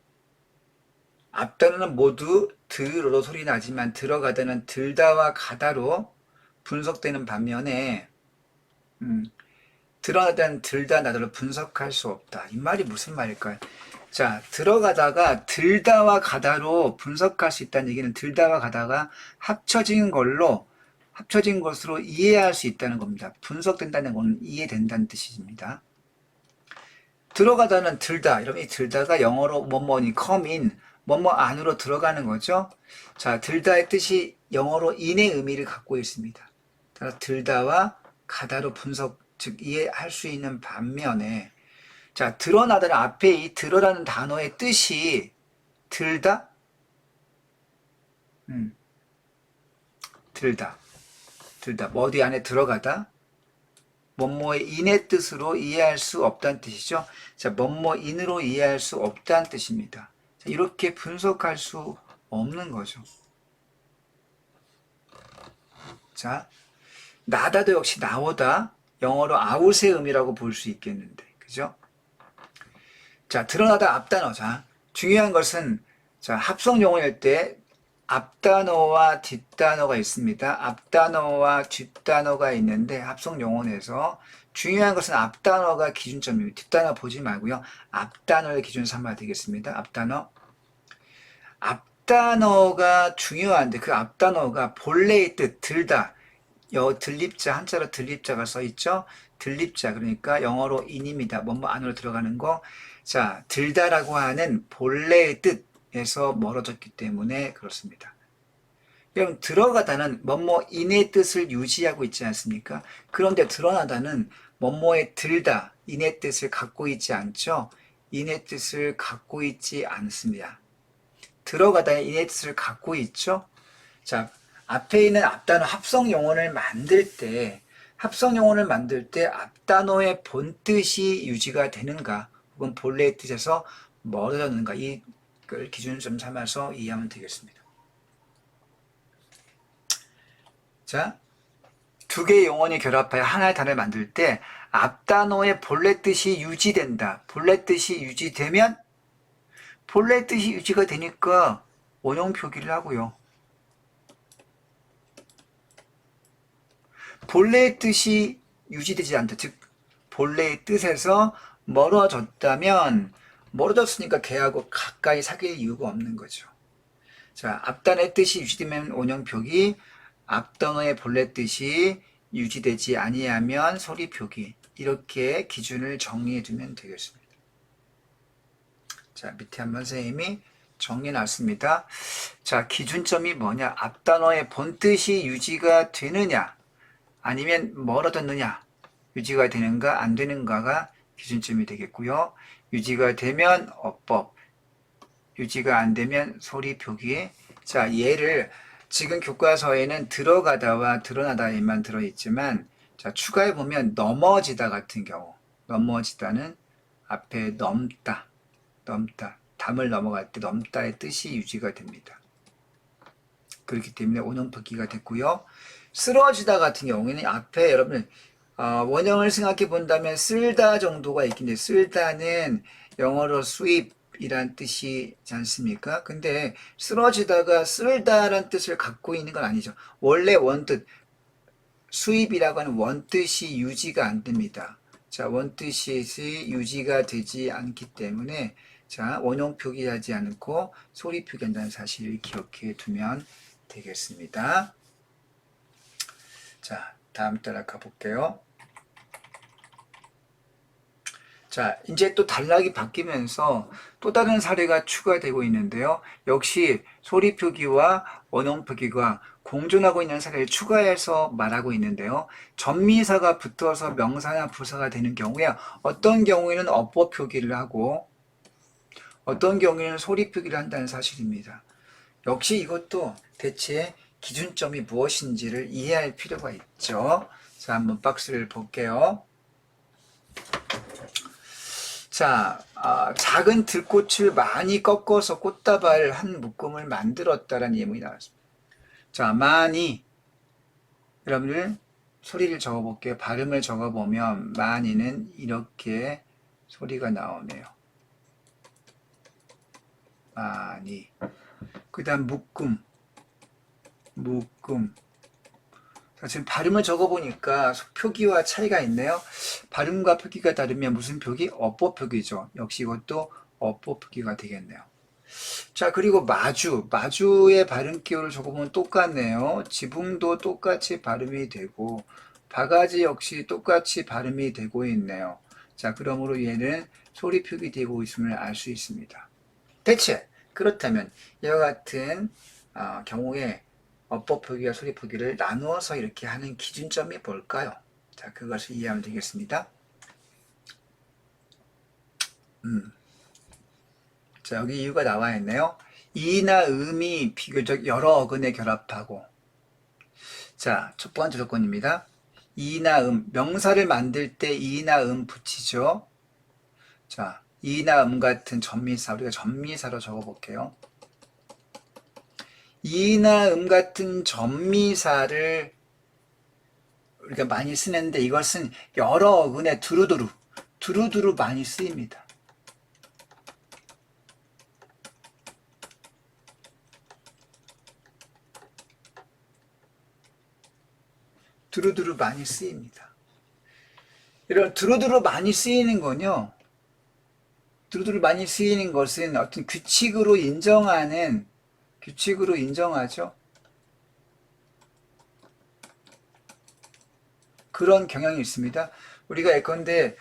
앞단어는 모두 들어도 소리 나지만 들어가다는 들다와 가다로 분석되는 반면에 들어가다는 들다 나다로 분석할 수 없다. 이 말이 무슨 말일까요? 자, 들어가다가 들다와 가다로 분석할 수 있다는 얘기는 들다와 가다가 합쳐진 것으로 이해할 수 있다는 겁니다. 분석된다는 것은 이해된다는 뜻입니다. 들어가다는 들다. 여러분, 이 들다가 영어로 뭐뭐니 come in, 뭐뭐 안으로 들어가는 거죠. 자, 들다의 뜻이 영어로 in의 의미를 갖고 있습니다. 따라 들다와 가다로 분석, 즉 이해할 수 있는 반면에 자, 드러나다는 앞에 이 들어라는 단어의 뜻이 들다, 들다, 어디 안에 들어가다, 뭐뭐의 인의 뜻으로 이해할 수 없다는 뜻이죠. 자, 뭐뭐인으로 이해할 수 없다는 뜻입니다. 자, 이렇게 분석할 수 없는 거죠. 자, 나다도 역시 나오다, 영어로 아웃의 의미라고 볼 수 있겠는데, 그죠? 자, 드러나다 앞단어. 자, 중요한 것은, 자, 합성 용어일 때 앞단어와 뒷단어가 있습니다. 앞단어와 뒷단어가 있는데 합성 용어에서 중요한 것은 앞단어가 기준점입니다. 뒷단어 보지 말고요. 앞단어를 기준 삼아야 되겠습니다. 앞단어. 앞단어가 중요한데 그 앞단어가 본래의 뜻, 들다. 들립자, 한자로 들립자가 써있죠? 들립자, 그러니까 영어로 in입니다. 뭐뭐 안으로 들어가는 거. 자, 들다라고 하는 본래의 뜻에서 멀어졌기 때문에 그렇습니다. 그럼 들어가다는 뭐뭐 in의 뜻을 유지하고 있지 않습니까? 그런데 드러나다는 뭐뭐에 들다, in의 뜻을 갖고 있지 않죠? in의 뜻을 갖고 있지 않습니다. 들어가다는 in의 뜻을 갖고 있죠? 자, 앞에 있는 앞단어 합성 용어를 만들 때 앞단어의 본뜻이 유지가 되는가 혹은 본래의 뜻에서 멀어졌는가 이걸 기준점 삼아서 이해하면 되겠습니다. 자, 두 개의 용언이 결합하여 하나의 단어를 만들 때 앞단어의 본래 뜻이 유지된다. 본래 뜻이 유지되면 본래 뜻이 유지가 되니까 원형 표기를 하고요. 본래의 뜻이 유지되지 않다. 즉 본래의 뜻에서 멀어졌다면 멀어졌으니까 걔하고 가까이 사귈 이유가 없는 거죠. 자, 앞단의 뜻이 유지되면 원형 표기, 앞단어의 본래 뜻이 유지되지 아니하면 소리 표기. 이렇게 기준을 정리해 두면 되겠습니다. 자, 밑에 한번 선생님이 정리해 놨습니다. 자, 기준점이 뭐냐? 앞단어의 본뜻이 유지가 되느냐? 아니면 멀어졌느냐? 유지가 되는가 안 되는가가 기준점이 되겠고요. 유지가 되면 어법, 유지가 안 되면 소리 표기. 자, 얘를 지금 교과서에는 들어가다와 드러나다에만 들어있지만 자, 추가해 보면 넘어지다 같은 경우, 넘어지다는 앞에 넘다, 담을 넘어갈 때 넘다의 뜻이 유지가 됩니다. 그렇기 때문에 원형 표기가 됐고요. 쓰러지다 같은 경우에는 앞에 여러분 원형을 생각해 본다면 쓸다 정도가 있긴데 쓸다는 영어로 sweep이란 뜻이지 않습니까? 근데 쓰러지다가 쓸다란 뜻을 갖고 있는 건 아니죠. 원래 원뜻 sweep이라고 하는 원뜻이 유지가 안 됩니다. 자, 원뜻이 유지가 되지 않기 때문에 자, 원형 표기하지 않고 소리 표기한다는 사실을 기억해 두면 되겠습니다. 자, 다음 따라 가볼게요. 자, 이제 또 단락이 바뀌면서 또 다른 사례가 추가되고 있는데요. 역시 소리 표기와 원형 표기가 공존하고 있는 사례를 추가해서 말하고 있는데요. 전미사가 붙어서 명사나 부사가 되는 경우에 어떤 경우에는 어법 표기를 하고 어떤 경우에는 소리 표기를 한다는 사실입니다. 역시 이것도 대체 기준점이 무엇인지를 이해할 필요가 있죠. 자, 한번 박스를 볼게요. 자, 작은 들꽃을 많이 꺾어서 꽃다발 한 묶음을 만들었다라는 예문이 나왔습니다. 자, 많이 여러분들 소리를 적어볼게요. 발음을 적어보면 많이는 이렇게 소리가 나오네요. 많이. 그 다음 묶음. 자, 지금 발음을 적어보니까 표기와 차이가 있네요. 발음과 표기가 다르면 무슨 표기? 어법 표기죠. 역시 이것도 어법 표기가 되겠네요. 자, 그리고 마주의 발음 기호를 적어보면 똑같네요. 지붕도 똑같이 발음이 되고 바가지 역시 똑같이 발음이 되고 있네요. 자, 그러므로 얘는 소리 표기되고 있음을 알 수 있습니다. 대체 그렇다면 이와 같은 경우에 어법 표기와 소리 표기를 나누어서 이렇게 하는 기준점이 뭘까요? 자, 그것을 이해하면 되겠습니다. 자, 여기 이유가 나와 있네요. 이나 음이 비교적 여러 어근에 결합하고. 자, 첫 번째 조건입니다. 이나 명사를 만들 때 이나 붙이죠. 자, 이나 같은 전미사, 우리가 전미사로 적어볼게요. 이나 같은 전미사를 우리가 많이 쓰는데 이것은 여러 어근에 두루두루 많이 쓰입니다. 두루두루 많이 쓰입니다. 이런 두루두루 많이 쓰이는 건요, 두루두루 많이 쓰이는 것은 어떤 규칙으로 인정하죠. 그런 경향이 있습니다. 우리가 예컨대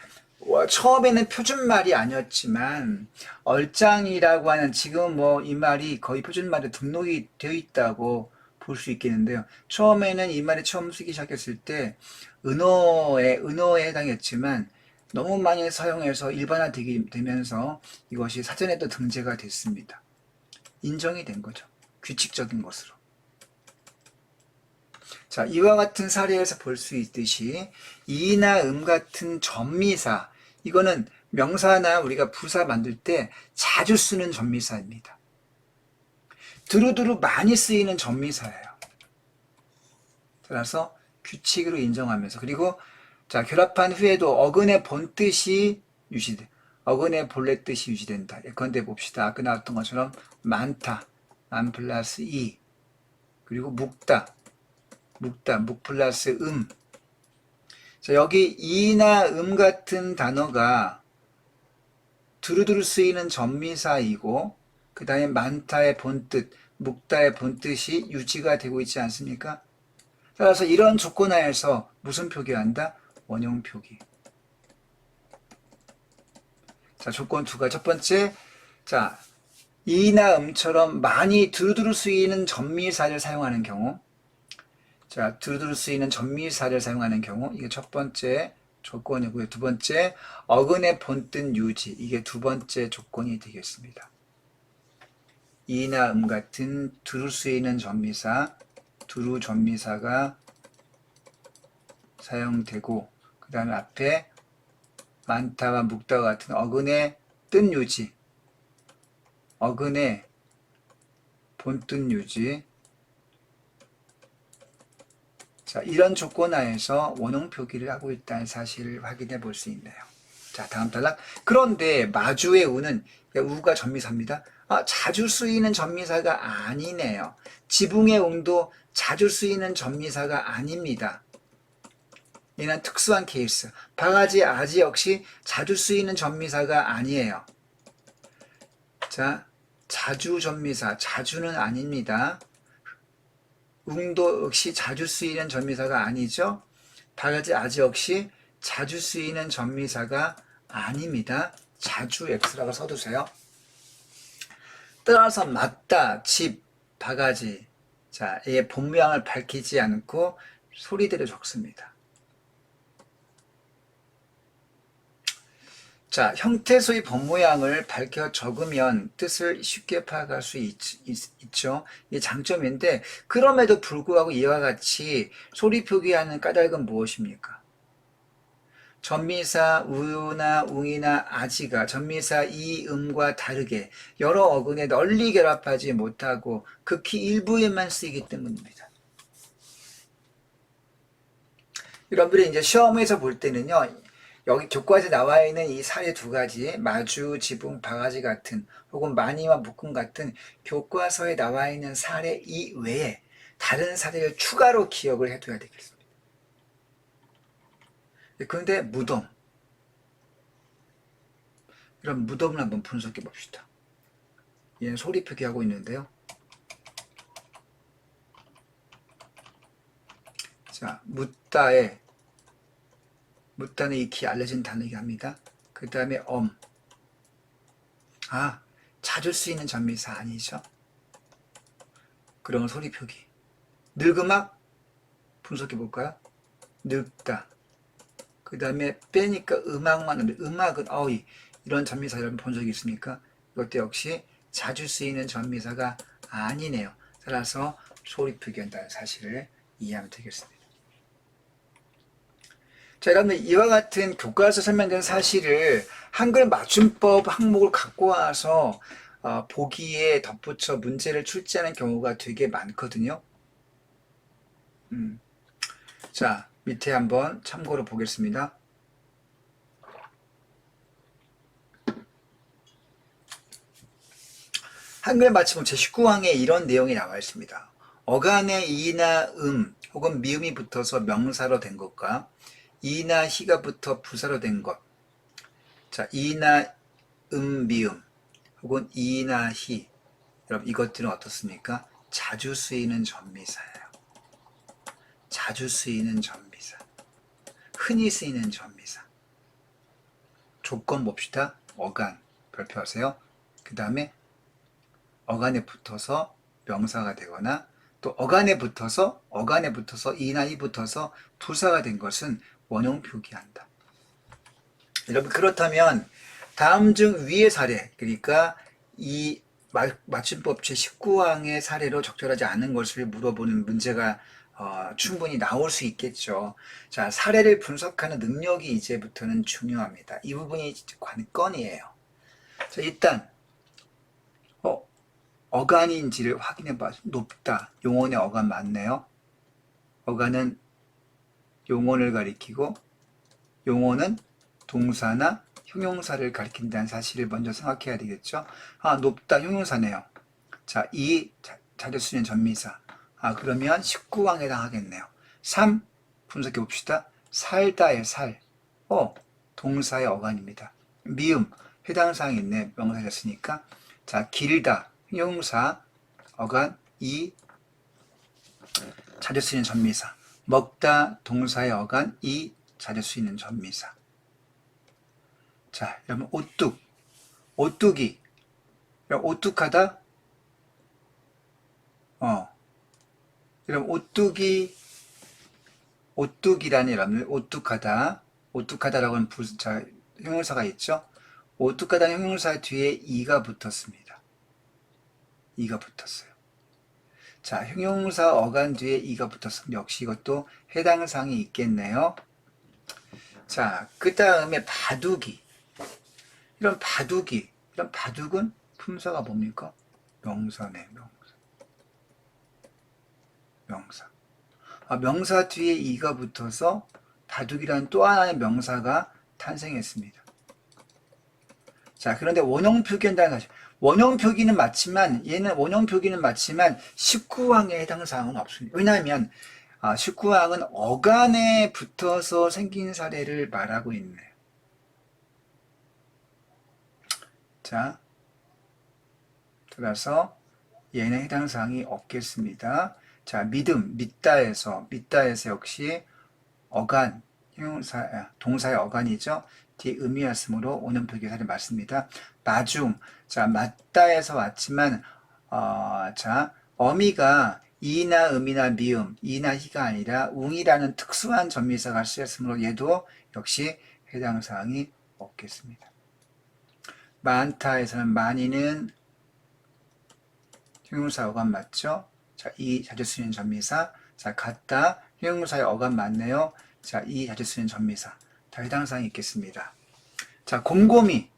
처음에는 표준말이 아니었지만 얼짱이라고 하는, 지금 뭐 이 말이 거의 표준말에 등록이 되어 있다고 볼 수 있겠는데요. 처음에는 이 말이 처음 쓰기 시작했을 때 은어에 해당했지만 너무 많이 사용해서 일반화되면서 이것이 사전에도 등재가 됐습니다. 인정이 된 거죠. 규칙적인 것으로. 자, 이와 같은 사례에서 볼 수 있듯이 이나 같은 전미사, 이거는 명사나 우리가 부사 만들 때 자주 쓰는 전미사입니다. 두루두루 많이 쓰이는 전미사예요. 따라서 규칙으로 인정하면서, 그리고 자, 결합한 후에도 어근의 본뜻이 어근의 본래 뜻이 유지된다. 예컨대 봅시다. 아까 나왔던 것처럼 많다, 만 플러스 이, 그리고 묵 플러스 자, 여기 이나 같은 단어가 두루두루 쓰이는 전미사이고, 그 다음에 많다의 본뜻, 묵다의 본뜻이 유지가 되고 있지 않습니까? 따라서 이런 조건 하에서 무슨 표기한다? 원형 표기. 자, 조건 두 가지. 첫 번째, 자, 이나 처럼 많이 두루두루 쓰이는 전미사를 사용하는 경우, 자, 두루두루 쓰이는 전미사를 사용하는 경우, 이게 첫 번째 조건이고요. 두 번째, 어근의 본뜻 유지, 이게 두 번째 조건이 되겠습니다. 이나 같은 두루 쓰이는 전미사, 두루 전미사가 사용되고, 그 다음에 앞에 많다와 묵다와 같은 어근의 뜻 유지, 어근의 본뜻 유지. 자, 이런 조건 하에서 원형 표기를 하고 있다는 사실을 확인해 볼 수 있네요. 자, 다음 단락. 그런데 마주의 우는, 우가 전미사입니다. 자주 쓰이는 전미사가 아니네요. 지붕의 웅도 자주 쓰이는 전미사가 아닙니다. 이는 특수한 케이스. 바가지, 아지 역시 자주 쓰이는 전미사가 아니에요. 자, 자주 전미사, 자주는 아닙니다. 웅도 역시 자주 쓰이는 전미사가 아니죠. 바가지, 아지 역시 자주 쓰이는 전미사가 아닙니다. 자주 X라고 써두세요. 따라서 맞다, 집, 바가지. 자, 얘의 본모양을 밝히지 않고 소리대로 적습니다. 자, 형태소의 본모양을 밝혀 적으면 뜻을 쉽게 파악할 수 있죠. 이게 장점인데, 그럼에도 불구하고 이와 같이 소리 표기하는 까닭은 무엇입니까? 전미사 우나 웅이나 아지가 전미사 이음과 다르게 여러 어근에 널리 결합하지 못하고 극히 일부에만 쓰이기 때문입니다. 여러분들이 이제 시험에서 볼 때는요, 여기 교과서에 나와 있는 이 사례 두 가지, 마주, 지붕, 바가지 같은, 혹은 많이와 묶음 같은 교과서에 나와 있는 사례 이외에 다른 사례를 추가로 기억을 해둬야 되겠습니다. 그런데 무덤, 이런 무덤을 한번 분석해 봅시다. 얘는 소리 표기하고 있는데요. 자, 묻다는 익히 알려진 단어이긴 합니다. 그 다음에 자주 쓰이는 전미사 아니죠? 그런 소리 표기. 늙음악 분석해 볼까요? 늙다. 그 다음에 빼니까 음악만 하는데, 음악은 이런 전미사 여러분 본 적이 있습니까? 이것도 역시 자주 쓰이는 전미사가 아니네요. 따라서 소리 표기한다는 사실을 이해하면 되겠습니다. 자, 여러분 이와 같은 교과서 설명된 사실을 한글 맞춤법 항목을 갖고 와서 보기에 덧붙여 문제를 출제하는 경우가 되게 많거든요. 자, 밑에 한번 참고로 보겠습니다. 한글 맞춤법 제19항에 이런 내용이 나와 있습니다. 어간에 이나 혹은 미음이 붙어서 명사로 된 것과 이나 희가 붙어 부사로 된 것. 자, 이나 미음 혹은 이나 희. 여러분 이것들은 어떻습니까? 자주 쓰이는 전미사예요. 자주 쓰이는 전미사. 흔히 쓰이는 전미사. 조건 봅시다. 어간 별표하세요. 그 다음에 어간에 붙어서 명사가 되거나 또 어간에 붙어서 이나 이 붙어서 부사가 된 것은 원형 표기한다. 여러분 그렇다면 다음 중 위의 사례, 그러니까 이 맞춤법 제19항의 사례로 적절하지 않은 것을 물어보는 문제가 충분히 나올 수 있겠죠. 자, 사례를 분석하는 능력이 이제부터는 중요합니다. 이 부분이 관건이에요. 자, 일단 어간인지를 확인해 봐. 높다. 용언의 어간 맞네요. 어간은 용언을 가리키고 용언은 동사나 형용사를 가리킨다는 사실을 먼저 생각해야 되겠죠. 높다. 형용사네요. 자, 이 자주쓰는 전미사. 그러면 19항에 해당하겠네요. 3. 분석해 봅시다. 살다의 살. 동사의 어간입니다. 미음. 해당 사항이 있네. 명사였으니까. 자, 길다. 형용사. 어간. 이 자주 쓰이는 전미사. 먹다. 동사의 어간. 이 자주 쓰이는 전미사. 자, 여러분 오뚝. 오뚝이. 오뚝하다. 여러분 오뚝이라는 여러분들 오뚝하다라고 하는 형용사가 있죠. 오뚝하다는 형용사 뒤에 이가 붙었습니다. 이가 붙었어요. 자, 형용사 어간 뒤에 이가 붙었습니다. 역시 이것도 해당 사항이 있겠네요. 자, 그 다음에 바둑이. 이런 바둑은 품사가 뭡니까? 명사네, 명사. 명사 뒤에 이가 붙어서 바둑이라는 또 하나의 명사가 탄생했습니다. 자, 그런데 원형 표기한다는 사실. 원형 표기는 맞지만 19항에 해당 사항은 없습니다. 왜냐하면 19항은 어간에 붙어서 생긴 사례를 말하고 있네요. 자, 따라서 얘는 해당 사항이 없겠습니다. 자, 믿다에서 역시 어간, 동사의 어간이죠. 뒤에 음이었으므로 오는 표기사를 맞습니다. 마중, 자, 맞다에서 왔지만, 자, 어미가 이나 음이나 미음, 이나 희가 아니라 웅이라는 특수한 전미사가 쓰였으므로 얘도 역시 해당 사항이 없겠습니다. 많다에서는 많이는 형용사 어간 맞죠? 자, 이 자주 쓰이는 전미사. 자, 같다. 형용사의 어간 맞네요. 자, 이 자주 쓰이는 전미사. 다 해당 사항이 있겠습니다. 자, 곰곰이.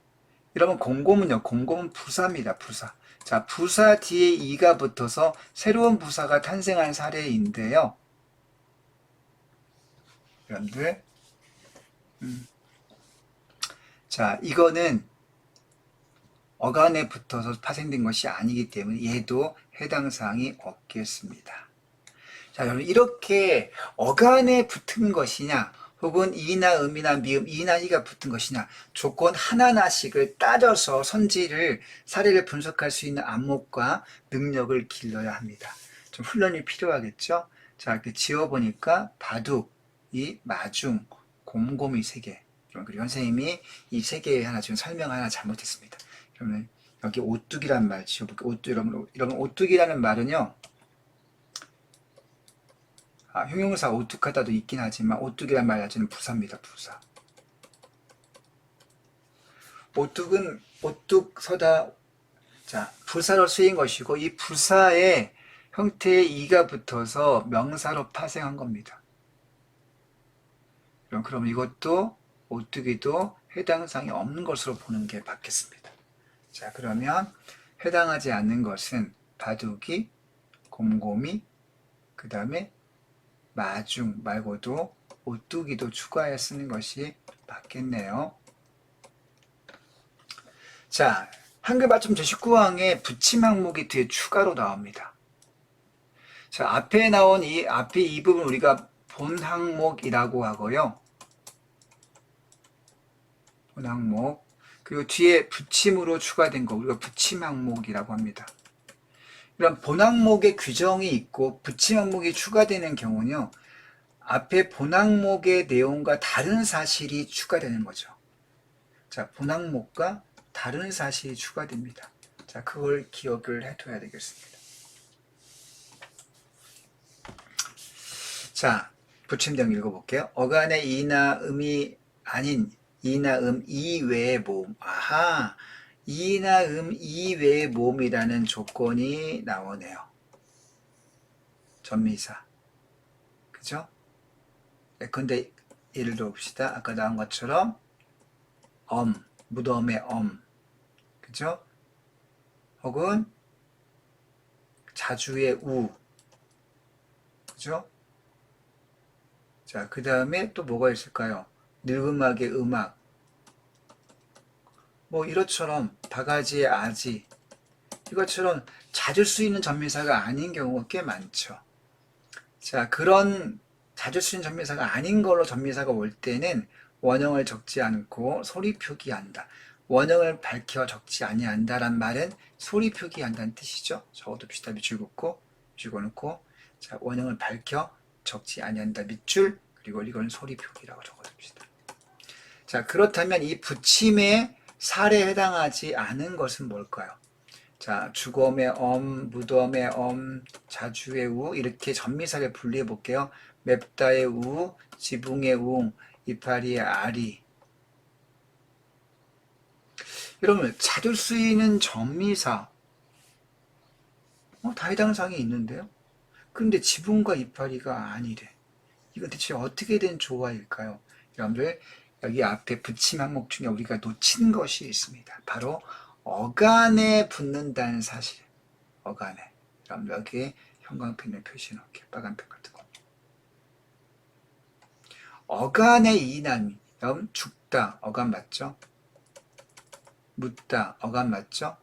여러분, 곰곰은 부사입니다. 부사. 자, 부사 뒤에 이가 붙어서 새로운 부사가 탄생한 사례인데요. 여러분들. 자, 이거는 어간에 붙어서 파생된 것이 아니기 때문에 얘도 해당 사항이 없겠습니다. 자, 여러분 이렇게 어간에 붙은 것이냐 혹은 이나 음이나 미음, 이나 희가 붙은 것이냐 조건 하나하나씩을 따져서 사례를 분석할 수 있는 안목과 능력을 길러야 합니다. 좀 훈련이 필요하겠죠? 자, 이렇게 지어보니까 바둑, 마중, 곰곰이 3개. 그리고 선생님이 이 3개 하나 지금 설명 하나 잘못했습니다. 그러면 여기 오뚝이라는 말 지워볼게요. 여러분 오뚝이라는 말은요. 형용사 오뚝하다도 있긴 하지만 오뚝이라는 말 자체는 부사입니다. 부사. 오뚝은 오뚝서다. 자, 부사로 쓰인 것이고 이 부사의 형태에 이가 붙어서 명사로 파생한 겁니다. 그럼 이것도 오뚜기도 해당 사항이 없는 것으로 보는 게 맞겠습니다. 자, 그러면 해당하지 않는 것은 바둑이, 곰곰이, 그 다음에 마중 말고도 오뚜기도 추가해 쓰는 것이 맞겠네요. 자, 한글 맞춤 제19항에 붙임 항목이 뒤에 추가로 나옵니다. 자, 앞에 나온 앞에 이 부분 우리가 본 항목이라고 하고요. 본 항목. 그리고 뒤에 붙임으로 추가된 거 우리가 붙임 항목이라고 합니다. 이런 본 항목의 규정이 있고 붙임 항목이 추가되는 경우는요. 앞에 본 항목의 내용과 다른 사실이 추가되는 거죠. 자, 본 항목과 다른 사실이 추가됩니다. 자, 그걸 기억을 해둬야 되겠습니다. 자, 붙임령 읽어볼게요. 어간의 이나 음이 아닌 이나 음 이외의 모음. 아하, 이나 음 이외의 모음이라는 조건이 나오네요. 전미사. 그죠? 근데 예를 들어 봅시다. 아까 나온 것처럼 무덤의 그죠? 혹은 자주의 우. 그죠? 자, 그 다음에 또 뭐가 있을까요? 늙음악의 음악. 뭐 이것처럼 바가지의 아지. 이것처럼 찾을 수 있는 전미사가 아닌 경우가 꽤 많죠. 자, 그런 찾을 수 있는 전미사가 아닌 걸로 전미사가 올 때는 원형을 적지 않고 소리 표기한다. 원형을 밝혀 적지 아니한다란 말은 소리 표기한다는 뜻이죠. 적어둡시다. 밑줄 긋고 찍어놓고 자, 원형을 밝혀 적지 아니한다. 밑줄 그리고 이건 소리 표기라고 적어둡시다. 자, 그렇다면 이 붙임의 살에 해당하지 않은 것은 뭘까요? 자, 주검의 무덤의 자주의 우 이렇게 전미사를 분리해 볼게요. 맵다의 우, 지붕의 웅, 이파리의 아리. 여러분, 찾을 수 있는 전미사 다 해당 사항이 있는데요. 그런데 지붕과 이파리가 아니래. 이건 대체 어떻게 된 조화일까요? 여러분들 여기 앞에 붙임 항목 중에 우리가 놓친 것이 있습니다. 바로 어간에 붙는다는 사실. 어간에. 그럼 여기에 형광펜을 표시해 놓을게요. 빨간펜 같은 거. 어간의 이남이. 여러분 죽다. 어간 맞죠? 묻다. 어간 맞죠?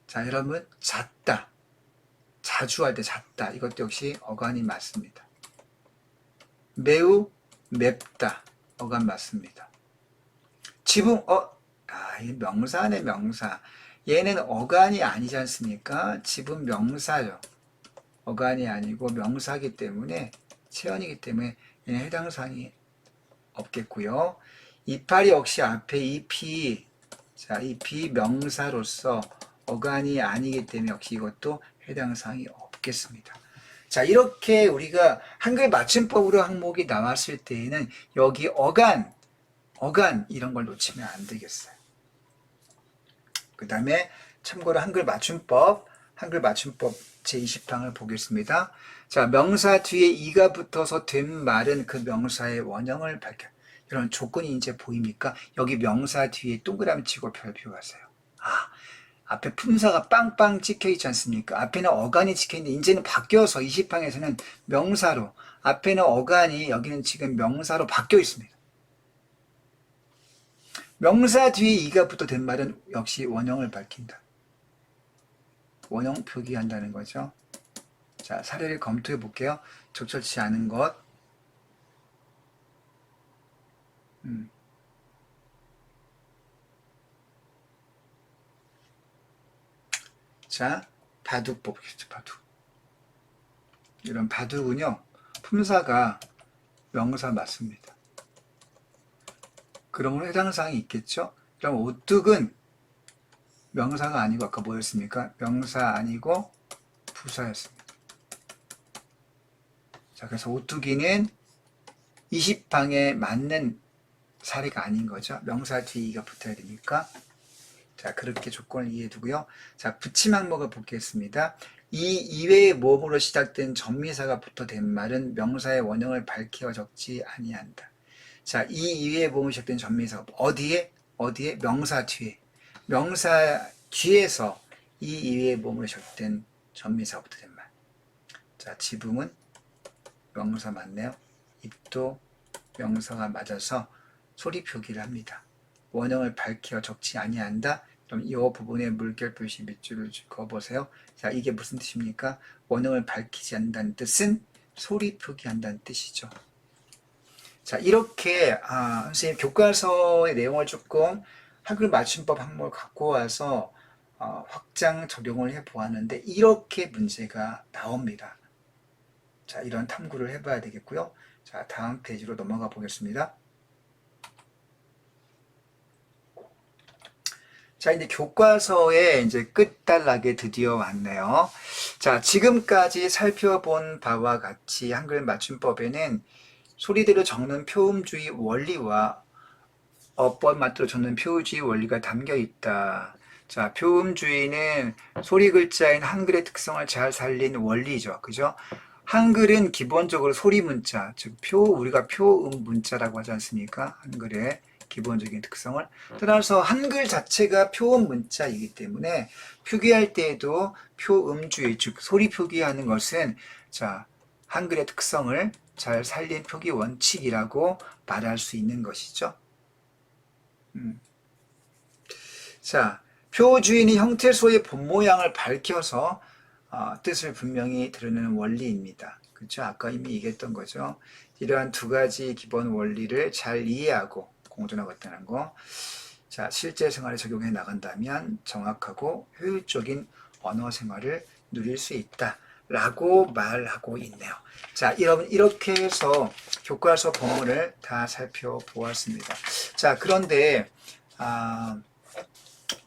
자, 여러분 잤다. 자주 할 때 잤다. 이것도 역시 어간이 맞습니다. 매우 맵다. 어간 맞습니다. 지붕, 이 명사네, 명사. 얘는 어간이 아니지 않습니까? 지붕 명사죠. 어간이 아니고 명사기 때문에, 체언이기 때문에 얘는 해당 사항이 없겠고요. 이파리 역시 앞에 이 비명사로서 어간이 아니기 때문에 역시 이것도 해당 사항이 없겠습니다. 자, 이렇게 우리가 한글 맞춤법으로 항목이 나왔을 때에는 여기 어간 이런 걸 놓치면 안 되겠어요. 그 다음에 참고로 한글 맞춤법 제20항을 보겠습니다. 자, 명사 뒤에 이가 붙어서 된 말은 그 명사의 원형을 밝혀. 이런 조건이 이제 보입니까? 여기 명사 뒤에 동그라미 치고 별 표하세요. 앞에 품사가 빵빵 찍혀 있지 않습니까? 앞에는 어간이 찍혀 있는데 이제는 바뀌어서 20항에서는 명사로 앞에는 어간이 여기는 지금 명사로 바뀌어 있습니다. 명사 뒤에 이가 붙어 된 말은 역시 원형을 밝힌다. 원형 표기한다는 거죠. 자, 사례를 검토해 볼게요. 적절치 않은 것. 자, 바둑 뽑겠죠, 바둑. 이런 바둑은요, 품사가 명사 맞습니다. 그러면 해당 사항이 있겠죠? 그럼 오뚝은 명사가 아니고 아까 뭐였습니까? 명사 아니고 부사였습니다. 자, 그래서 오뚜기는 20항에 맞는 사례가 아닌 거죠. 명사 뒤에 이가 붙어야 되니까. 자, 그렇게 조건을 이해해 두고요. 자, 붙임 항목을 보겠습니다. 이 이외의 모음으로 시작된 전미사가 붙어 된 말은 명사의 원형을 밝혀 적지 아니한다. 자, 이 이외에 보면 시작된 전미사 어디에? 명사 뒤에. 명사 뒤에서 이 이외에 보면 시작된 전미사부터 된 말. 자, 지붕은 명사 맞네요. 입도 명사가 맞아서 소리 표기를 합니다. 원형을 밝혀 적지 아니한다. 그럼 이 부분에 물결 표시 밑줄을 그어보세요. 자, 이게 무슨 뜻입니까? 원형을 밝히지 않는다는 뜻은 소리 표기한다는 뜻이죠. 자, 이렇게 선생님 교과서의 내용을 조금 한글 맞춤법 항목을 갖고 와서 확장 적용을 해 보았는데 이렇게 문제가 나옵니다. 자, 이런 탐구를 해봐야 되겠고요. 자, 다음 페이지로 넘어가 보겠습니다. 자, 이제 교과서의 이제 끝단락에 드디어 왔네요. 자, 지금까지 살펴본 바와 같이 한글 맞춤법에는 소리대로 적는 표음주의 원리와 어법맞도록 적는 표주의 원리가 담겨 있다. 자, 표음주의는 소리 글자인 한글의 특성을 잘 살린 원리죠. 그죠? 한글은 기본적으로 소리 문자, 즉 우리가 표음 문자라고 하지 않습니까? 한글의 기본적인 특성을. 따라서 한글 자체가 표음 문자이기 때문에 표기할 때에도 표음주의, 즉 소리 표기하는 것은 자, 한글의 특성을 잘 살린 표기 원칙이라고 말할 수 있는 것이죠. 자, 표주인이 형태소의 본 모양을 밝혀서 뜻을 분명히 드러내는 원리입니다. 그렇죠? 아까 이미 얘기했던 거죠. 이러한 두 가지 기본 원리를 잘 이해하고 공존하고 있다는 거. 자, 실제 생활에 적용해 나간다면 정확하고 효율적인 언어 생활을 누릴 수 있다. 라고 말하고 있네요. 자, 여러분 이렇게 해서 교과서 본문을 다 살펴보았습니다. 자, 그런데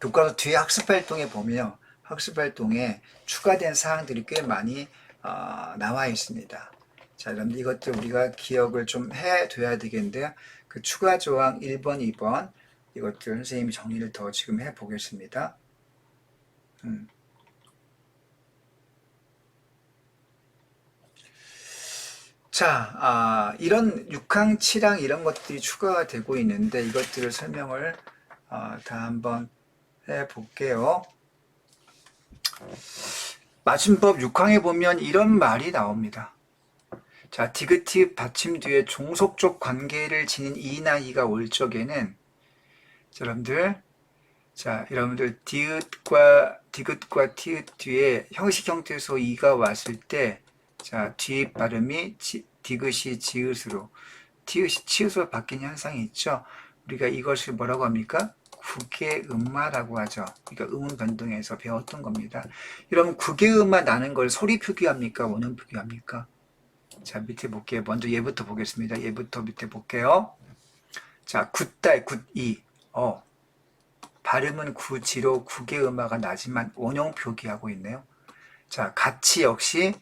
교과서 뒤에 학습활동에 보면 학습활동에 추가된 사항들이 꽤 많이 나와 있습니다. 자, 여러분들 이것들 우리가 기억을 좀 해둬야 되겠는데요. 그 추가 조항 1번, 2번 이것들 선생님이 정리를 더 지금 해보겠습니다. 자, 이런 6항, 7항 이런 것들이 추가가 되고 있는데 이것들을 설명을 다 한번 해볼게요. 맞춤법 6항에 보면 이런 말이 나옵니다. 자, 디귿티귿 받침 뒤에 종속적 관계를 지닌 이나 이가 올 적에는 여러분들 디귿과 티읕 뒤에 형식 형태소 이가 왔을 때 자, 뒤 발음이 디귿이 지읒으로 티읕이 치읒으로 바뀐 현상이 있죠. 우리가 이것을 뭐라고 합니까? 국외음마라고 하죠. 그러니까 음운 변동에서 배웠던 겁니다. 여러분 국외음마 나는 걸 소리 표기합니까? 원형 표기합니까? 자, 밑에 볼게요. 먼저 얘부터 보겠습니다. 얘부터 밑에 볼게요. 자, 굿달, 굿이. 발음은 구지로 국외음마가 나지만 원형 표기하고 있네요. 자, 같이 역시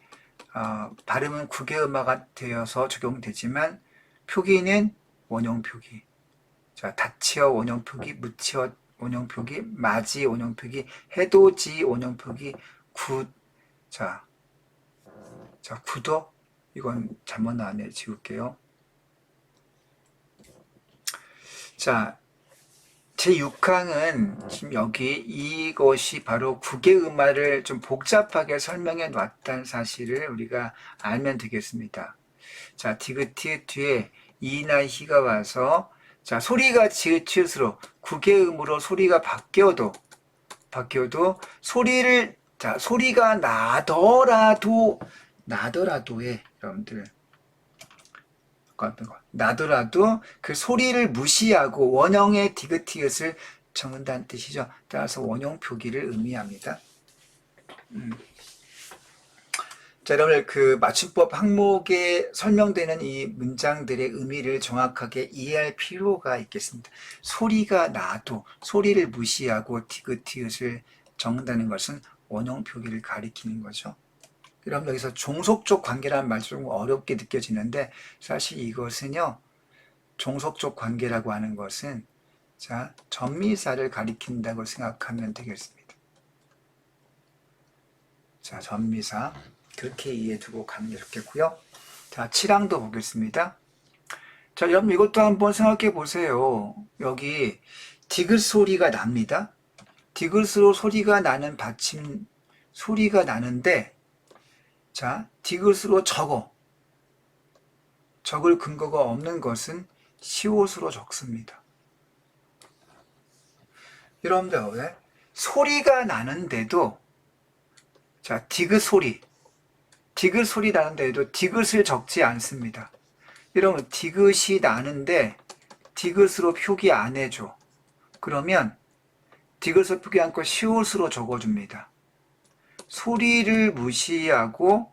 발음은 국외음마가 되어서 적용되지만 표기는 원형 표기. 자, 다치어 원형 표기, 무치어 원형 표기, 마지 원형 표기, 해도지 원형 표기, 자, 구도 이건 잘못 나왔네. 지울게요. 자, 제6항은 지금 여기 이것이 바로 국외음마를 좀 복잡하게 설명해 놨다는 사실을 우리가 알면 되겠습니다. 자, 디귿, 티읕 뒤에 이나 히가 와서 자, 소리가 지읒, 치읒으로 국외음으로 소리가 바뀌어도 소리가 나더라도에 여러분들 나더라도 그 소리를 무시하고 원형의 디귿, 티읕을 적는다는 뜻이죠. 따라서 원형 표기를 의미합니다. 자, 여러분 그 맞춤법 항목에 설명되는 이 문장들의 의미를 정확하게 이해할 필요가 있겠습니다. 소리가 나도 소리를 무시하고 디귿, 티읕을 적는다는 것은 원형 표기를 가리키는 거죠. 그럼 여기서 종속적 관계라는 말이 좀 어렵게 느껴지는데 사실 이것은요. 종속적 관계라고 하는 것은 자, 전미사를 가리킨다고 생각하면 되겠습니다. 자, 전미사 그렇게 이해해 두고 가면 좋겠고요. 자, 7항도 보겠습니다. 자, 여러분 이것도 한번 생각해 보세요. 여기 디귿 소리가 납니다. 디귿으로 소리가 나는 받침 소리가 나는데, 자, 디귿으로 적을 근거가 없는 것은 시옷으로 적습니다. 여러분들 왜 소리가 나는데도, 자, 디귿 소리 나는데도 디귿을 적지 않습니다. 여러분 디귿이 나는데 디귿으로 표기 안 해줘. 그러면 디귿으로 표기 않고 시옷으로 적어줍니다. 소리를 무시하고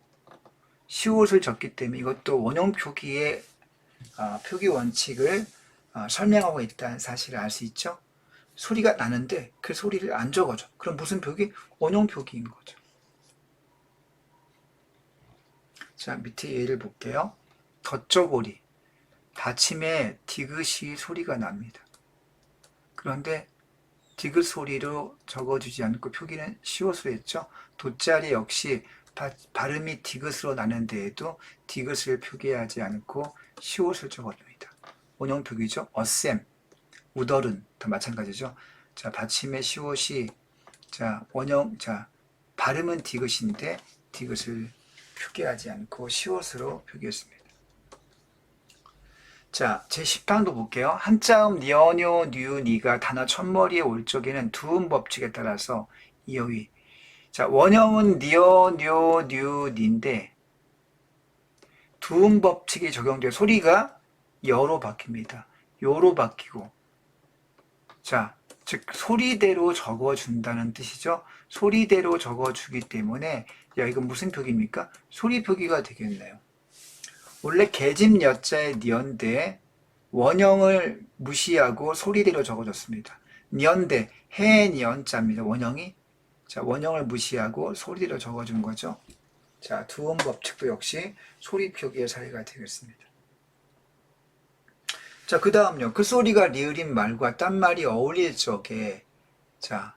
시옷을 적기 때문에 이것도 원형 표기의 표기 원칙을 설명하고 있다는 사실을 알 수 있죠. 소리가 나는데 그 소리를 안 적어줘. 그럼 무슨 표기? 원형 표기인 거죠. 자, 밑에 예를 볼게요. 덧저고리. 받침에 디귿이 소리가 납니다. 그런데 디귿 소리로 적어주지 않고 표기는 시옷으로 했죠. 돗자리 역시 발음이 디귿으로 나는 데에도 디귿을 표기하지 않고 시옷을 적어줍니다. 원형 표기죠. 어셈, 우덜은 다 마찬가지죠. 자, 받침의 시옷이, 자, 발음은 디귿인데 디귿을 표기하지 않고 시옷으로 표기했습니다. 자, 제 10항도 볼게요. 한자음 니어뇨 뉴 니가 단어 첫머리에 올 적에는 두음 법칙에 따라서 이어위. 자, 원형은 니어뇨 뉴 니인데 두음 법칙이 적용되어 소리가 여로 바뀝니다. 요로 바뀌고, 자, 즉 소리대로 적어준다는 뜻이죠. 소리대로 적어주기 때문에, 야, 이건 무슨 표기입니까? 소리 표기가 되겠네요. 원래 계집 여자의 니언데 원형을 무시하고 소리대로 적어줬습니다. 니언데 해니언자입니다. 원형이. 자, 원형을 무시하고 소리대로 적어준 거죠. 자, 두음 법칙도 역시 소리 표기의 사례가 되겠습니다. 자, 그 다음요. 그 소리가 리을인 말과 딴 말이 어울릴 적에, 자,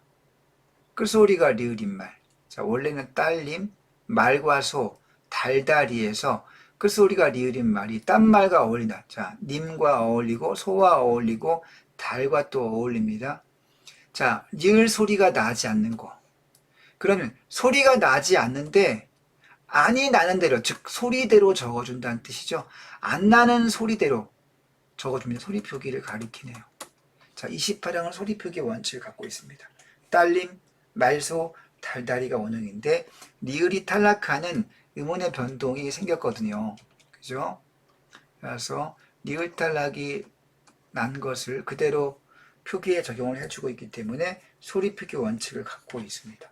그 소리가 리을인 말. 자, 원래는 딸림, 말과 소, 달다리에서 그 소리가 리을인 말이 딴 말과 어울린다. 자, 님과 어울리고 소와 어울리고 달과 또 어울립니다. 자, 리을 소리가 나지 않는 거. 그러면 소리가 나지 않는데 안이 나는 대로, 즉 소리대로 적어준다는 뜻이죠. 안 나는 소리대로 적어줍니다. 소리 표기를 가리키네요. 자, 28항은 소리 표기 원칙을 갖고 있습니다. 딸림, 말소, 달다리가 원형인데 리을이 탈락하는 음원의 변동이 생겼거든요. 그죠? 그래서 리을 탈락이 난 것을 그대로 표기에 적용을 해주고 있기 때문에 소리 표기 원칙을 갖고 있습니다.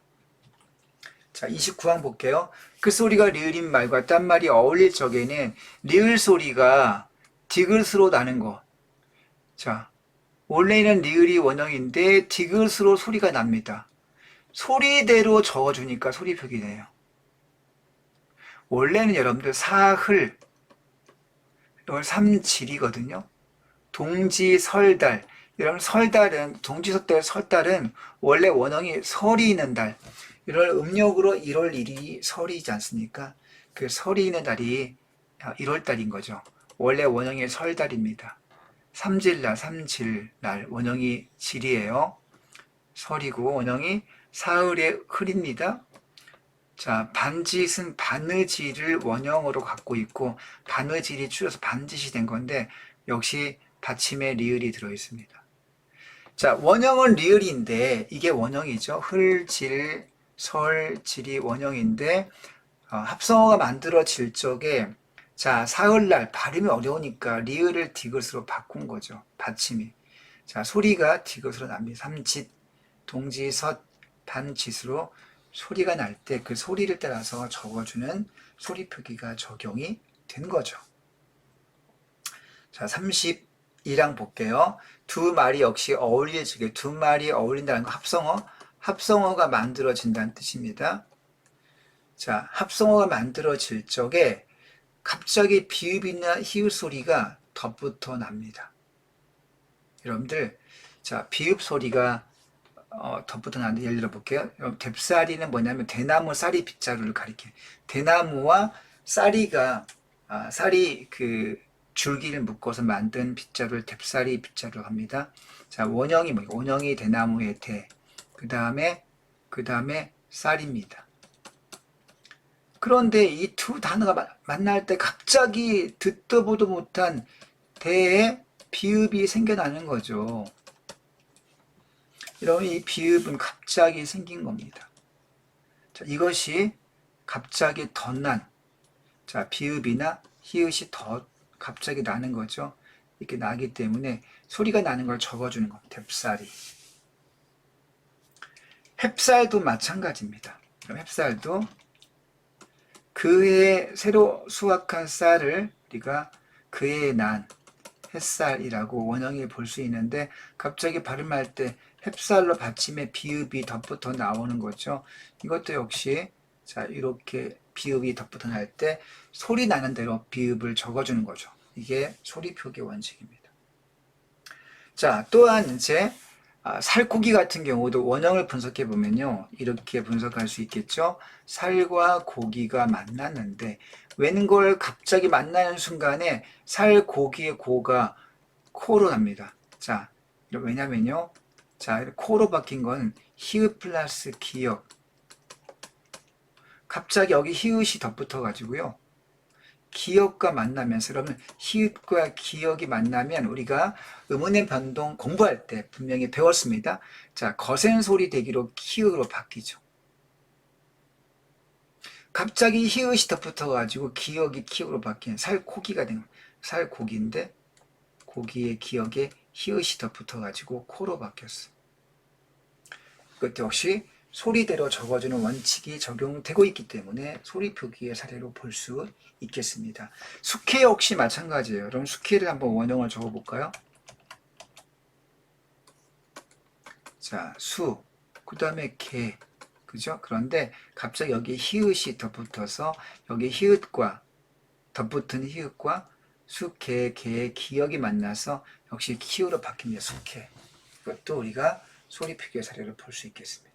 자, 29항 볼게요. 그 소리가 리을인 말과 딴 말이 어울릴 적에는 리을 소리가 디귿으로 나는 것. 자, 원래는 리을이 원형인데 디귿으로 소리가 납니다. 소리대로 적어주니까 소리 표기네요. 원래는 여러분들 사흘, 이걸 삼질이거든요. 동지, 설달. 여러분 설달은, 동지설달, 설달은 원래 원형이 설이 있는 달. 이걸 음력으로 1월 1일이 설이지 않습니까? 그 설이 있는 달이 1월달인 거죠. 원래 원형이 설달입니다. 삼질날, 삼질날 원형이 질이에요. 설이고 원형이 사흘의 흘입니다. 자, 반짓은 바느질을 원형으로 갖고 있고 바느질이 줄여서 반짓이 된 건데 역시 받침에 리을이 들어있습니다. 자, 원형은 리을인데 이게 원형이죠. 흘, 질, 설, 질이 원형인데 합성어가 만들어질 적에 자, 사흘날 발음이 어려우니까 리을을 디귿으로 바꾼 거죠. 받침이. 자, 소리가 디귿으로 납니다. 삼짓, 동지, 섯, 반짓으로 소리가 날 때 그 소리를 따라서 적어주는 소리 표기가 적용이 된 거죠. 자, 32랑 볼게요. 두 말이 역시 어울릴 적에 두 말이 어울린다는 거 합성어가 만들어진다는 뜻입니다. 자, 합성어가 만들어질 적에 갑자기 비읍이나 히읗 소리가 덧붙어 납니다. 여러분들, 자, 비읍 소리가 덧붙어 나는데 예를 들어 볼게요. 뎁사리는 뭐냐면 대나무 쌀이 빗자루를 가리켜요. 대나무와 쌀이가 쌀이 그 줄기를 묶어서 만든 빗자루를 뎁사리 빗자루 합니다. 자, 원형이 뭐 원형이 대나무의 대. 그 다음에 쌀입니다. 그런데 이 두 단어가 만날 때 갑자기 듣도 보도 못한 대에 비읍이 생겨나는 거죠. 이러면 이 비읍은 갑자기 생긴 겁니다. 자, 이것이 갑자기 덧난, 자, 비읍이나 히읗이 더 갑자기 나는 거죠. 이렇게 나기 때문에 소리가 나는 걸 적어주는 겁니다. 뎁사리. 햅쌀도 마찬가지입니다. 그럼 햅쌀도 그해 새로 수확한 쌀을 우리가 그해 난 햇살이라고 원형에 볼 수 있는데 갑자기 발음할 때 햅쌀로 받침에 비읍이 덧붙어 나오는 거죠. 이것도 역시 자 이렇게 비읍이 덧붙어 날 때 소리 나는 대로 비읍을 적어주는 거죠. 이게 소리 표기 원칙입니다. 자, 또한 이제 살코기 같은 경우도 원형을 분석해 보면요 이렇게 분석할 수 있겠죠. 살과 고기가 만났는데 웬걸 갑자기 만나는 순간에 살고기의 고가 코로 납니다. 자, 왜냐면요, 자 코로 바뀐 건 히읗 플러스 기역. 갑자기 여기 히읗이 덧붙어 가지고요. 기역과 만나면서 그러면 히읗과 기역이 만나면 우리가 음운의 변동 공부할 때 분명히 배웠습니다. 자, 거센 소리 대기로 키읔으로 바뀌죠. 갑자기 히읗이 덧붙어 가지고 기역이 키읔으로 바뀐 살코기가 된 거예요. 살고기인데 고기의 기역에 히읗이 덧붙어 가지고 코로 바뀌었어요. 이것도 역시 소리대로 적어주는 원칙이 적용되고 있기 때문에 소리 표기의 사례로 볼 수 있겠습니다. 숙회 역시 마찬가지예요. 그럼 숙회를 한번 원형을 적어볼까요? 자, 수, 그 다음에 개, 그죠? 그런데 갑자기 여기 히읗이 덧붙어서 여기 히읗과 덧붙은 히읗과 숙회, 개의 기역이 만나서 역시 키우로 바뀝니다. 숙회. 이것도 우리가 소리 표기의 사례로 볼 수 있겠습니다.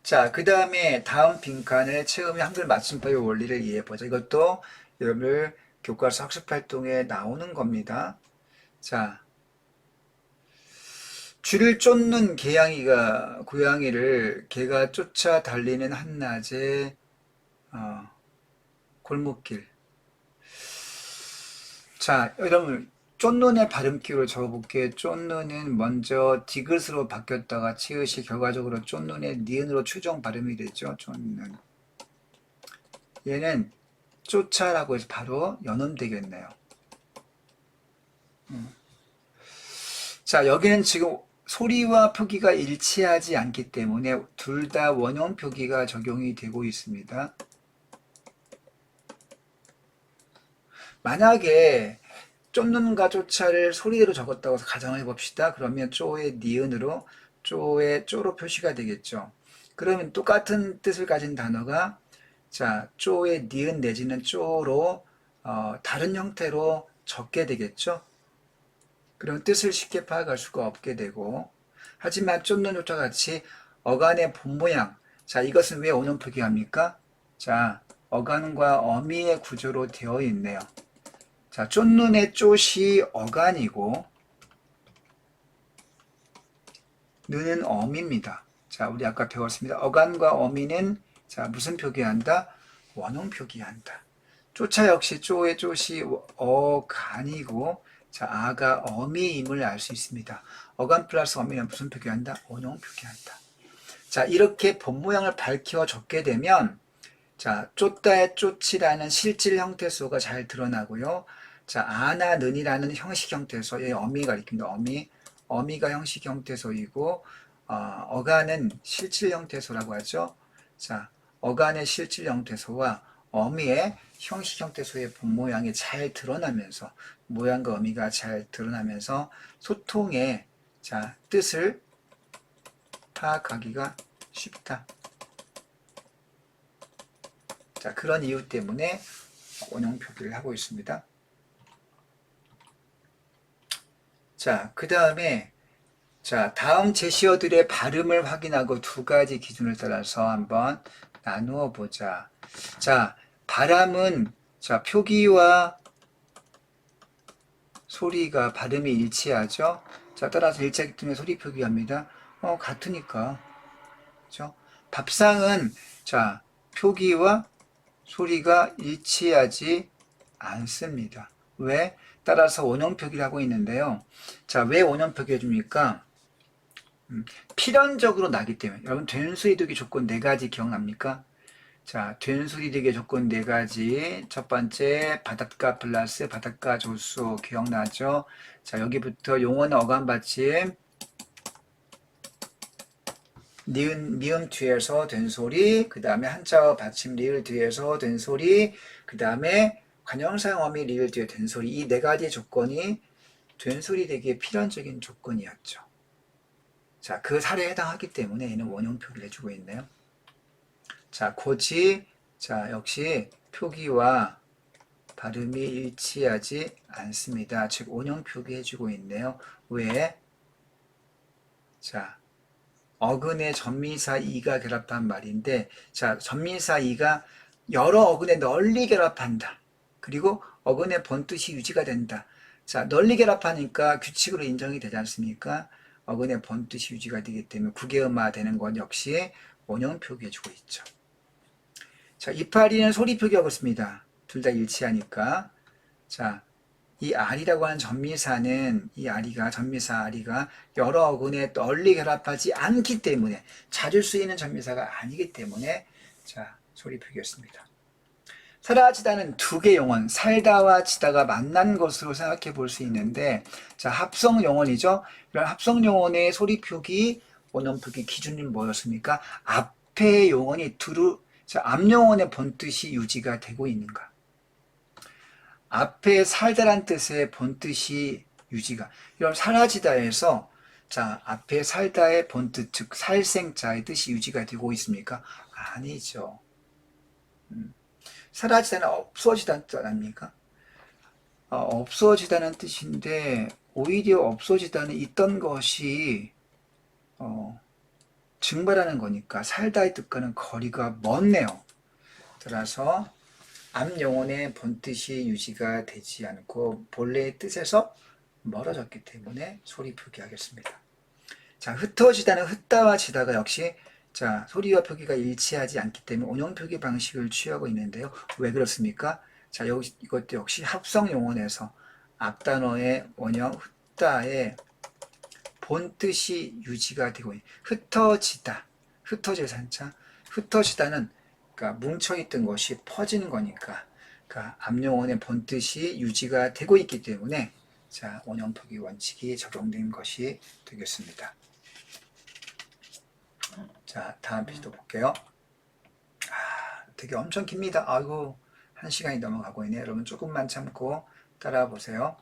자, 그 다음에 다음 빈칸에 체험의 한글 맞춤법의 원리를 이해해보자. 이것도 여러분들 교과서 학습활동에 나오는 겁니다. 자, 쥐를 쫓는 고양이를 개가 쫓아 달리는 한낮의 골목길. 자, 여러분 쫓는의 발음기로 적어볼게요. 쫓는은 먼저 디귿으로 바뀌었다가 치읓이 결과적으로 쫓는의 니은으로 최종 발음이 되죠. 쫓는. 얘는 쫓아라고 해서 바로 연음되겠네요. 자, 여기는 지금 소리와 표기가 일치하지 않기 때문에 둘 다 원형 표기가 적용이 되고 있습니다. 만약에 쫓는과 쫓아를 소리대로 적었다고 가정해 봅시다. 그러면 쪼의 니은으로 쪼의 쪼로 표시가 되겠죠. 그러면 똑같은 뜻을 가진 단어가 자 쪼의 니은 내지는 쪼로 다른 형태로 적게 되겠죠. 그럼 뜻을 쉽게 파악할 수가 없게 되고 하지만 쫓는 쫓아 같이 어간의 본 모양 자 이것은 왜 원형 표기합니까? 자 어간과 어미의 구조로 되어 있네요. 자, 쫓는의 쫓이 어간이고 느는 어미입니다. 자, 우리 아까 배웠습니다. 어간과 어미는 자, 무슨 표기한다? 원형 표기한다. 쫓아 역시 쪼의 쫓이 어간이고 자, 아가 어미임을 알 수 있습니다. 어간 플러스 어미는 무슨 표기한다? 원형 표기한다. 자, 이렇게 본 모양을 밝혀 적게 되면 자, 쫓다의 쫓이라는 실질 형태소가 잘 드러나고요. 자, 아나 는이라는 형식 형태소, 이 어미가 가리킵니다. 어미가 형식 형태소이고, 어간은 실질 형태소라고 하죠. 자, 어간의 실질 형태소와 어미의 형식 형태소의 본 모양이 잘 드러나면서, 모양과 어미가 잘 드러나면서 소통의 자, 뜻을 파악하기가 쉽다. 자, 그런 이유 때문에 원형 표기를 하고 있습니다. 자, 그 다음에 자, 다음 제시어들의 발음을 확인하고 두 가지 기준을 따라서 한번 나누어 보자. 자, 바람은 자, 표기와 소리가 발음이 일치하죠. 자, 따라서 일치하기 때문에 소리 표기합니다. 같으니까. 그죠? 밥상은 자, 표기와 소리가 일치하지 않습니다. 왜? 따라서 원형 표기를 하고 있는데요. 자, 왜 원형 표기 해줍니까? 필연적으로 나기 때문에. 여러분, 된수리 되기 조건 4가지 기억납니까? 자, 된수리 되기 조건 4가지. 첫 번째, 바닷가 플러스 바닷가 조수 기억나죠? 자, 여기부터 용어는 어감 받침, 니은, 미음 뒤에서 된소리, 그 다음에 한자어 받침 리을 뒤에서 된소리, 그 다음에 관형사용 어미 리을 뒤에 된소리. 이 4가지 조건이 된소리 되기에 필연적인 조건이었죠. 자, 그 사례에 해당하기 때문에 얘는 원형 표기를 해주고 있네요. 자, 고지. 자, 역시 표기와 발음이 일치하지 않습니다. 즉, 원형 표기 해주고 있네요. 왜? 자, 어근의 전미사 이가 결합한 말인데, 자, 전미사 이가 여러 어근에 널리 결합한다. 그리고 어근의 본뜻이 유지가 된다. 자, 널리 결합하니까 규칙으로 인정이 되지 않습니까? 어근의 본뜻이 유지가 되기 때문에 국외음화 되는 것 역시 원형 표기해주고 있죠. 자, 이파리는 소리 표기하고 있습니다. 둘 다 일치하니까. 자, 이 아리라고 하는 전미사는 이 아리가 전미사 아리가 여러 어근에 널리 결합하지 않기 때문에 자주 쓰이는 전미사가 아니기 때문에 자, 소리 표기였습니다. 살아지다는 2개 용언, 살다와 지다가 만난 것으로 생각해 볼 수 있는데, 자, 합성 용언이죠. 이런 합성 용언의 소리 표기, 원형 표기 기준이 뭐였습니까? 앞에 용언이 두루, 자, 앞 용언의 본뜻이 유지가 되고 있는가? 앞에 살다란 뜻의 본뜻이 유지가. 이런 사라지다에서 자, 앞에 살다의 본뜻, 즉 살생자의 뜻이 유지가 되고 있습니까? 아니죠. 사라지다는 없어지다는 뜻 아닙니까? 없어지다는 뜻인데 오히려 없어지다는 있던 것이 증발하는 거니까 살다의 뜻과는 거리가 먼네요. 따라서 앞 용언의 본뜻이 유지가 되지 않고 본래의 뜻에서 멀어졌기 때문에 소리 표기하겠습니다. 자, 흩어지다는 흩다와 지다가 역시 자, 소리와 표기가 일치하지 않기 때문에 원형 표기 방식을 취하고 있는데요. 왜 그렇습니까? 자, 이것도 역시 합성 용언에서 앞단어의 원형 흩다의 본뜻이 유지가 되고 있는 흩어지다, 흩어질 산자, 흩어지다는 그러니까 뭉쳐있던 것이 퍼지는 거니까 그러니까 앞용언의 본뜻이 유지가 되고 있기 때문에 자, 원형 표기 원칙이 적용된 것이 되겠습니다. 자, 다음 페이지도 볼게요. 되게 엄청 깁니다. 아이고, 1시간이 넘어가고 있네요. 여러분 조금만 참고 따라와 보세요.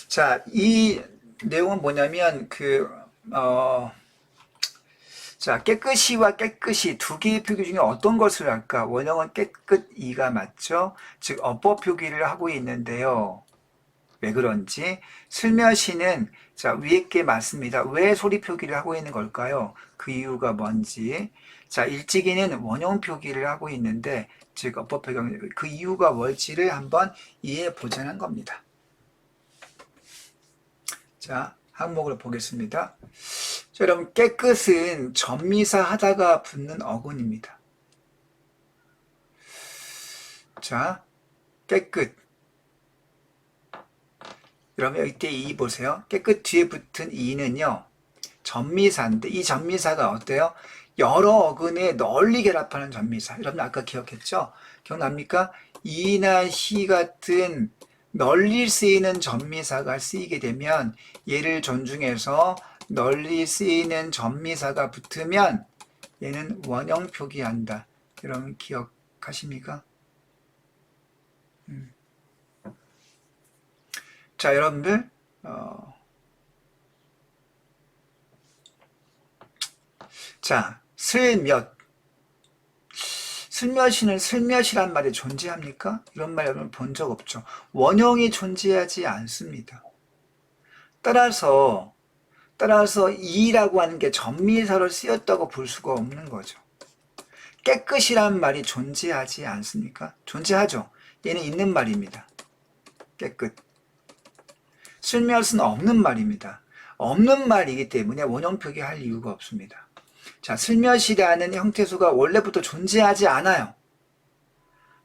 자, 이 내용은 뭐냐면 자, 깨끗이와 깨끗이 2개의 표기 중에 어떤 것을 할까? 원형은 깨끗이가 맞죠? 즉 어법 표기를 하고 있는데요. 왜 그런지 슬며시는 자, 위에 게 맞습니다. 왜 소리 표기를 하고 있는 걸까요? 그 이유가 뭔지. 자, 일찍이는 원형 표기를 하고 있는데 즉 어법 표기 그 이유가 뭘지를 한번 이해해 보자는 겁니다. 자, 항목을 보겠습니다. 자, 여러분 깨끗은 전미사 하다가 붙는 어근입니다. 자, 깨끗. 여러분 이때 이 보세요. 깨끗 뒤에 붙은 이는요. 전미사인데 이 전미사가 어때요? 여러 어근에 널리 결합하는 전미사. 여러분 아까 기억했죠? 기억납니까? 이나 시 같은 널리 쓰이는 전미사가 쓰이게 되면 얘를 존중해서 널리 쓰이는 전미사가 붙으면 얘는 원형 표기한다. 여러분 기억하십니까? 자, 여러분들 자, 슬며시는 슬며시란 말이 존재합니까? 이런 말 여러분 본 적 없죠. 원형이 존재하지 않습니다. 따라서 따라서 이라고 하는 게 전미사로 쓰였다고 볼 수가 없는 거죠. 깨끗이란 말이 존재하지 않습니까? 존재하죠. 얘는 있는 말입니다. 깨끗. 슬며시는 없는 말입니다. 없는 말이기 때문에 원형 표기할 이유가 없습니다. 자, 슬며시라는 형태수가 원래부터 존재하지 않아요.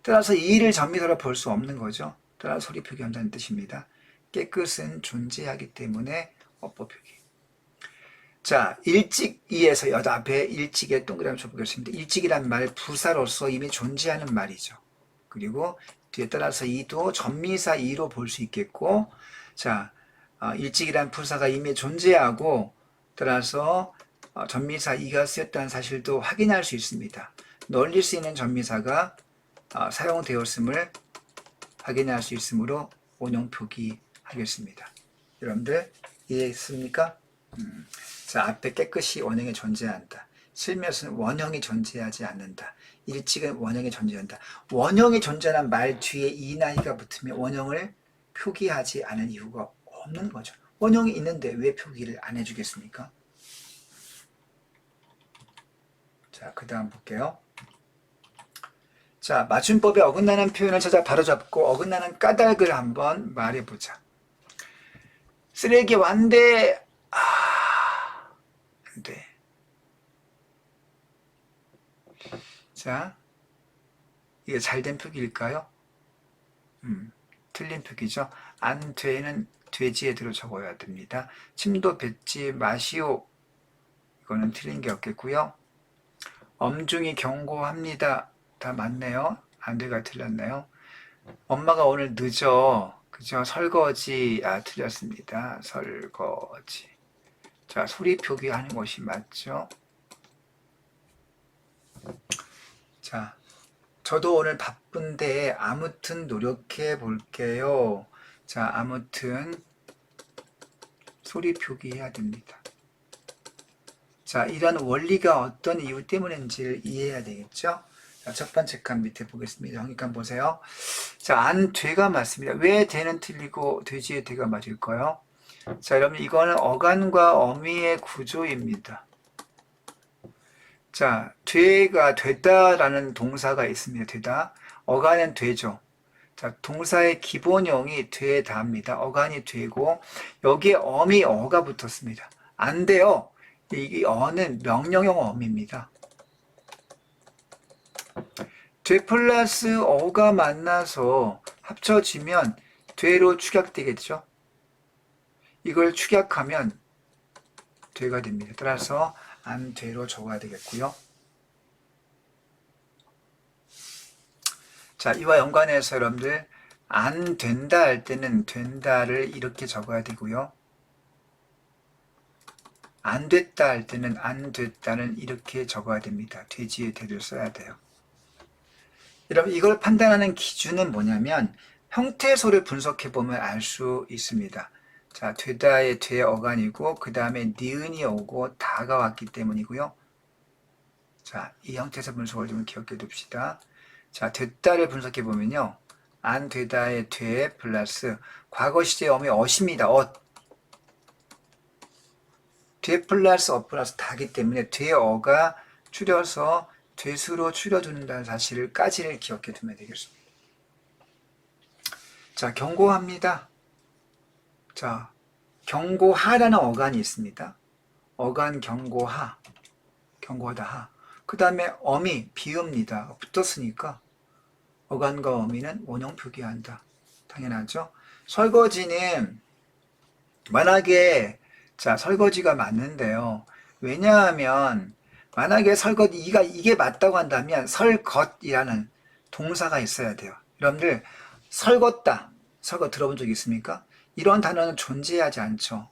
따라서 이를 전미사로 볼 수 없는 거죠. 따라서 소리 표기한다는 뜻입니다. 깨끗은 존재하기 때문에 어법 표기. 자, 일찍이에서 여자 앞에 일찍에 동그라미 쳐보겠습니다. 일찍이란 말 부사로서 이미 존재하는 말이죠. 그리고 뒤에 따라서 이도 전미사 이로 볼 수 있겠고, 자, 일찍이란 부사가 이미 존재하고 따라서 전미사 이가 쓰였다는 사실도 확인할 수 있습니다. 널리 쓰이는 전미사가 사용되었음을 확인할 수 있으므로 원형 표기하겠습니다. 여러분들 이해했습니까? 자, 앞에 깨끗이 원형이 존재한다. 슬며시는 원형이 존재하지 않는다. 일찍은 원형이 존재한다. 원형이 존재하는 말 뒤에 이나 이가 붙으면 원형을 표기하지 않은 이유가 없는 거죠. 원형이 있는데 왜 표기를 안 해주겠습니까? 자, 그 다음 볼게요. 자, 맞춤법에 어긋나는 표현을 찾아 바로잡고 어긋나는 까닭을 한번 말해보자. 쓰레기 완대, 안 돼. 자, 이게 잘된 표기일까요? 틀린 표기죠. 안 돼는 돼지에 들어 적어야 됩니다. 침도 뱉지 마시오. 이거는 틀린 게 없겠고요. 엄중히 경고합니다. 다 맞네요. 안 돼가 틀렸네요. 엄마가 오늘 늦어. 그죠? 설거지. 틀렸습니다. 설거지. 자, 소리 표기하는 것이 맞죠? 자, 저도 오늘 바쁜데 아무튼 노력해 볼게요. 자, 아무튼 소리 표기해야 됩니다. 자, 이런 원리가 어떤 이유 때문인지를 이해해야 되겠죠? 자, 첫 번째 칸 밑에 보겠습니다. 형익칸 보세요. 자, 안 돼가 맞습니다. 왜 돼는 틀리고 돼지의 돼가 맞을까요? 자, 여러분 이거는 어간과 어미의 구조입니다. 자, 돼가 되다라는 동사가 있습니다. 되다. 어간은 되죠. 자, 동사의 기본형이 되다입니다. 어간이 되고 여기에 어미 어가 붙었습니다. 안 돼요. 이 어는 명령형 어미입니다. 돼 플러스 어가 만나서 합쳐지면 돼로 축약되겠죠. 이걸 축약하면 돼가 됩니다. 따라서 안 돼로 적어야 되겠고요. 자, 이와 연관해서 여러분들 안 된다 할 때는 된다를 이렇게 적어야 되고요. 안 됐다 할 때는 안 됐다는 이렇게 적어야 됩니다. 돼지의 돼를 써야 돼요. 여러분 이걸 판단하는 기준은 뭐냐면 형태소를 분석해보면 알 수 있습니다. 자, 되다의 돼 어간이고 그 다음에 니은이 오고 다가 왔기 때문이고요. 자, 이 형태소 분석을 좀 기억해 둡시다. 자, 됐다를 분석해 보면요. 안 되다의 돼 플러스 과거 시제 어미 어십니다. 돼 플러스 어 플러스 다기 때문에 돼어가 줄여서 돼수로 줄여준다는 사실까지를 기억해 두면 되겠습니다. 자, 경고합니다. 자, 경고하라는 어간이 있습니다. 어간 경고하, 경고하다 하. 그 다음에 어미 비읍니다. 붙었으니까 어간과 어미는 원형 표기한다. 당연하죠. 설거지는 만약에 자, 설거지가 맞는데요. 왜냐하면 만약에 설거지 이게 맞다고 한다면 설것이라는 동사가 있어야 돼요. 여러분들 설걷다, 설거 들어본 적 있습니까? 이런 단어는 존재하지 않죠.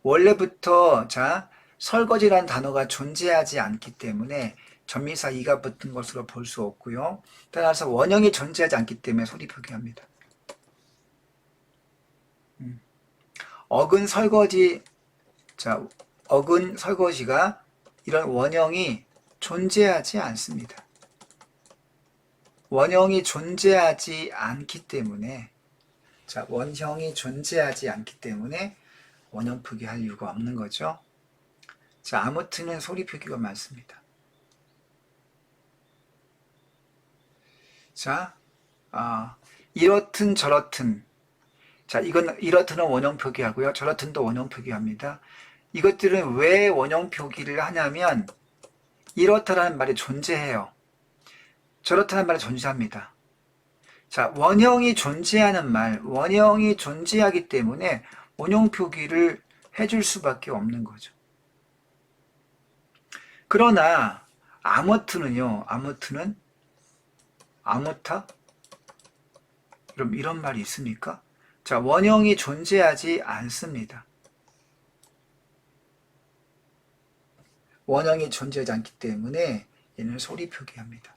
원래부터 자, 설거지라는 단어가 존재하지 않기 때문에 전미사 이가 붙은 것으로 볼 수 없고요. 따라서 원형이 존재하지 않기 때문에 소리 표기합니다. 어근 설거지, 자, 어근 설거지가 이런 원형이 존재하지 않습니다. 원형이 존재하지 않기 때문에 자, 원형이 존재하지 않기 때문에 원형 표기할 이유가 없는 거죠. 자, 아무튼은 소리 표기가 많습니다. 자, 이렇든 저렇든. 자, 이건 이렇든은 원형 표기하고요. 저렇든도 원형 표기합니다. 이것들은 왜 원형 표기를 하냐면 이렇다라는 말이 존재해요. 저렇다는 말이 존재합니다. 자, 원형이 존재하는 말, 원형이 존재하기 때문에 원형 표기를 해줄 수밖에 없는 거죠. 그러나 아무튼은요. 아무튼은 아무타? 그럼 이런 말이 있습니까? 자, 원형이 존재하지 않습니다. 원형이 존재하지 않기 때문에 얘는 소리 표기합니다.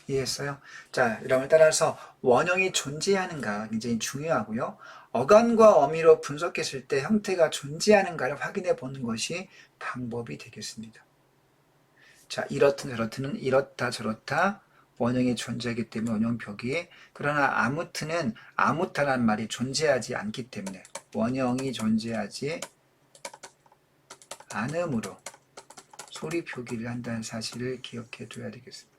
이해했어요? 자, 여러분 따라서 원형이 존재하는가 굉장히 중요하고요. 어감과 어미로 분석했을 때 형태가 존재하는가를 확인해 보는 것이 방법이 되겠습니다. 자, 이렇든 저렇든은 이렇다 저렇다 원형이 존재하기 때문에 원형 표기. 그러나 아무튼은 아무타라는 말이 존재하지 않기 때문에 원형이 존재하지 않으므로 소리 표기를 한다는 사실을 기억해 둬야 되겠습니다.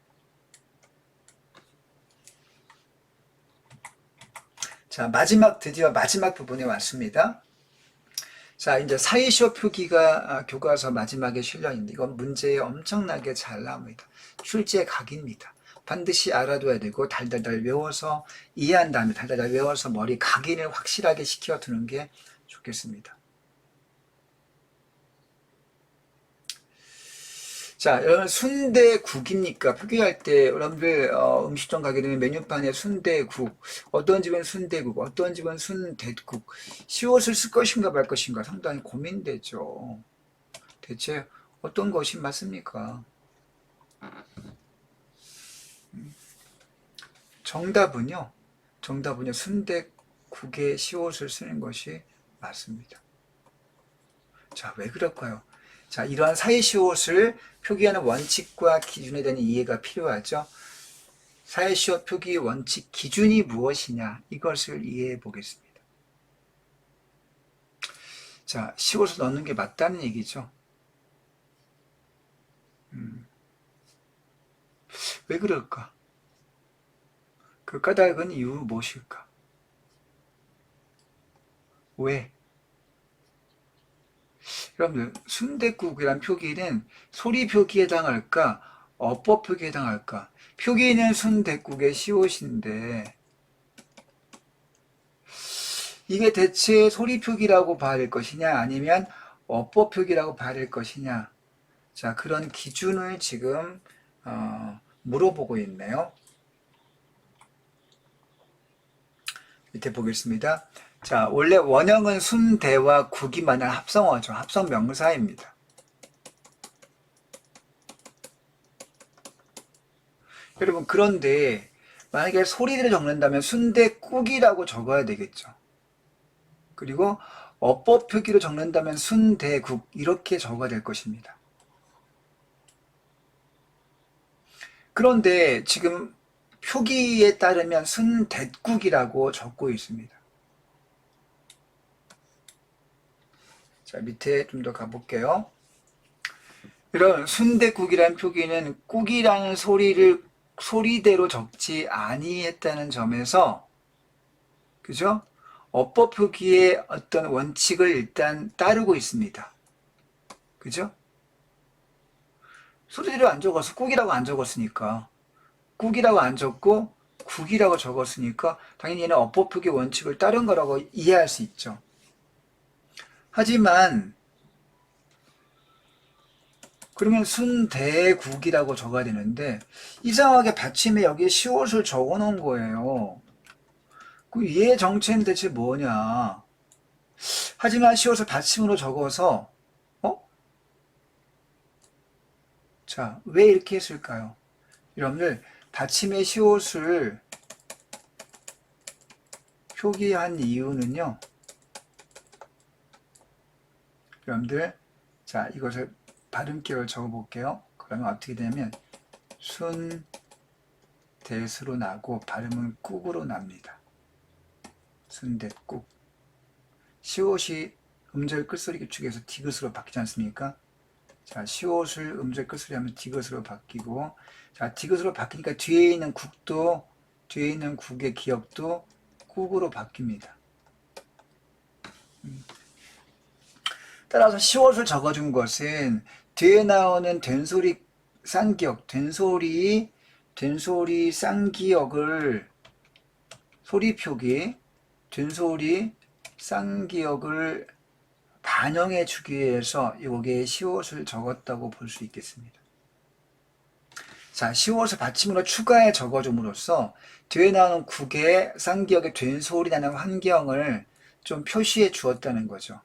자, 드디어 마지막 부분에 왔습니다. 자, 이제 사이시오 표기가 교과서 마지막에 실려 있는데 이건 문제에 엄청나게 잘 나옵니다. 출제 각입니다. 반드시 알아둬야 되고 달달달 외워서 이해한 다음에 달달달 외워서 머리 각인을 확실하게 시켜두는 게 좋겠습니다. 자, 여러분 순대국입니까? 표기할 때 여러분들 음식점 가게 되면 메뉴판에 순대국, 어떤 집은 순대국, 어떤 집은 순댓국, 시옷을 쓸 것인가 말 것인가 상당히 고민되죠. 대체 어떤 것이 맞습니까? 정답은요 순대국에 시옷을 쓰는 것이 맞습니다. 자, 왜 그럴까요? 자, 이러한 사이시옷을 표기하는 원칙과 기준에 대한 이해가 필요하죠. 사이시옷 표기 원칙 기준이 무엇이냐 이것을 이해해 보겠습니다. 자, 시옷을 넣는 게 맞다는 얘기죠. 왜 그럴까? 그 까닭은 이유 무엇일까? 왜? 여러분들 순댓국이란 표기는 소리 표기에 해당할까? 어법 표기에 해당할까? 표기는 순댓국의 시옷인데 이게 대체 소리 표기라고 봐야 될 것이냐 아니면 어법 표기라고 봐야 될 것이냐, 자, 그런 기준을 지금 물어보고 있네요. 밑에 보겠습니다. 자, 원래 원형은 순대와 국이 만난 합성어죠. 합성 명사입니다. 여러분, 그런데 만약에 소리를 적는다면 순대국이라고 적어야 되겠죠. 그리고 어법 표기로 적는다면 순대국 이렇게 적어야 될 것입니다. 그런데 지금 표기에 따르면 순댓국이라고 적고 있습니다. 자, 밑에 좀 더 가볼게요. 이런 순댓국이라는 표기는 국이라는 소리를 소리대로 적지 아니했다는 점에서, 그죠? 어법 표기의 어떤 원칙을 일단 따르고 있습니다. 그죠? 소리대로 안 적어서 국이라고 안 적었으니까, 국이라고 안 적고 국이라고 적었으니까 당연히 얘는 어법 표기 원칙을 따른 거라고 이해할 수 있죠. 하지만 그러면 순대국이라고 적어야 되는데 이상하게 받침에 여기에 시옷을 적어 놓은 거예요. 그 얘의 정체는 대체 뭐냐? 하지만 시옷을 받침으로 적어서 자, 왜 이렇게 했을까요? 여러분들 받침의 시옷을 표기한 이유는요. 여러분들 자, 이것을 발음기를 적어볼게요. 그러면 어떻게 되냐면 순댓으로 나고 발음은 꾹으로 납니다. 순댓국. 시옷이 음절 끝소리 기축에서 디귿으로 바뀌지 않습니까? 자, 시옷을 음절 끝소리 하면 디귿으로 바뀌고, 자, 디귿으로 바뀌니까 뒤에 있는 국의 기억도 꾹으로 바뀝니다. 따라서 시옷을 적어준 것은 뒤에 나오는 된소리 쌍기역, 된소리 쌍기역을 소리 표기, 된소리 쌍기역을 반영해 주기 위해서 여기에 시옷을 적었다고 볼 수 있겠습니다. 자, 시옷을 받침으로 추가해 적어줌으로써 뒤에 나오는 국의 쌍기역의 된소리 나는 환경을 좀 표시해 주었다는 거죠.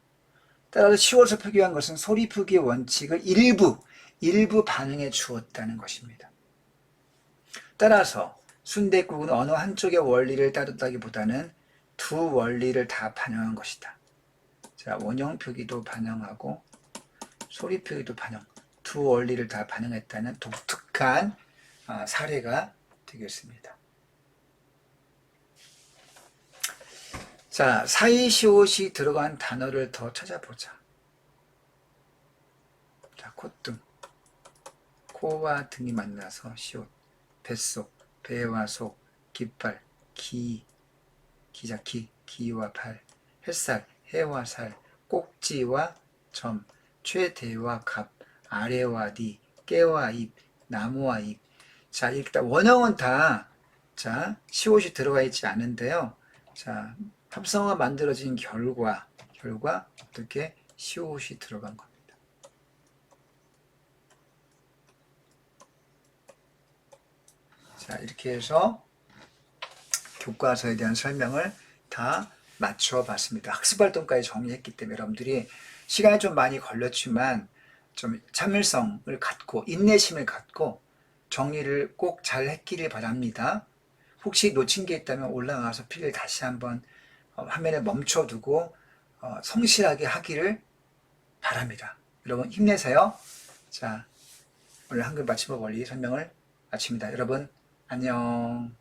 따라서 시옷을 표기한 것은 소리 표기의 원칙을 일부 반영해 주었다는 것입니다. 따라서 순댓국은 어느 한쪽의 원리를 따르다기보다는 두 원리를 다 반영한 것이다. 자, 원형 표기도 반영하고 소리 표기도 두 원리를 다 반영했다는 독특한 사례가 되겠습니다. 자, 사이시옷이 들어간 단어를 더 찾아보자. 자, 콧등. 코와 등이 만나서 시옷. 뱃속, 배와 속, 깃발, 기와 팔. 햇살, 해와 살, 꼭지와 점, 최대와 갑, 아래와 니, 깨와 입, 나무와 잎. 자, 일단 원형은 다, 자, 시옷이 들어가 있지 않은데요. 자, 합성어가 만들어진 결과 어떻게 시옷이 들어간 겁니다. 자, 이렇게 해서 교과서에 대한 설명을 다 맞춰봤습니다. 학습활동까지 정리했기 때문에 여러분들이 시간이 좀 많이 걸렸지만 좀 참을성을 갖고 인내심을 갖고 정리를 꼭 잘 했기를 바랍니다. 혹시 놓친 게 있다면 올라가서 필기를 다시 한번 화면에 멈춰두고 성실하게 하기를 바랍니다. 여러분 힘내세요. 자, 오늘 한글 맞춤법 원리 설명을 마칩니다. 여러분 안녕.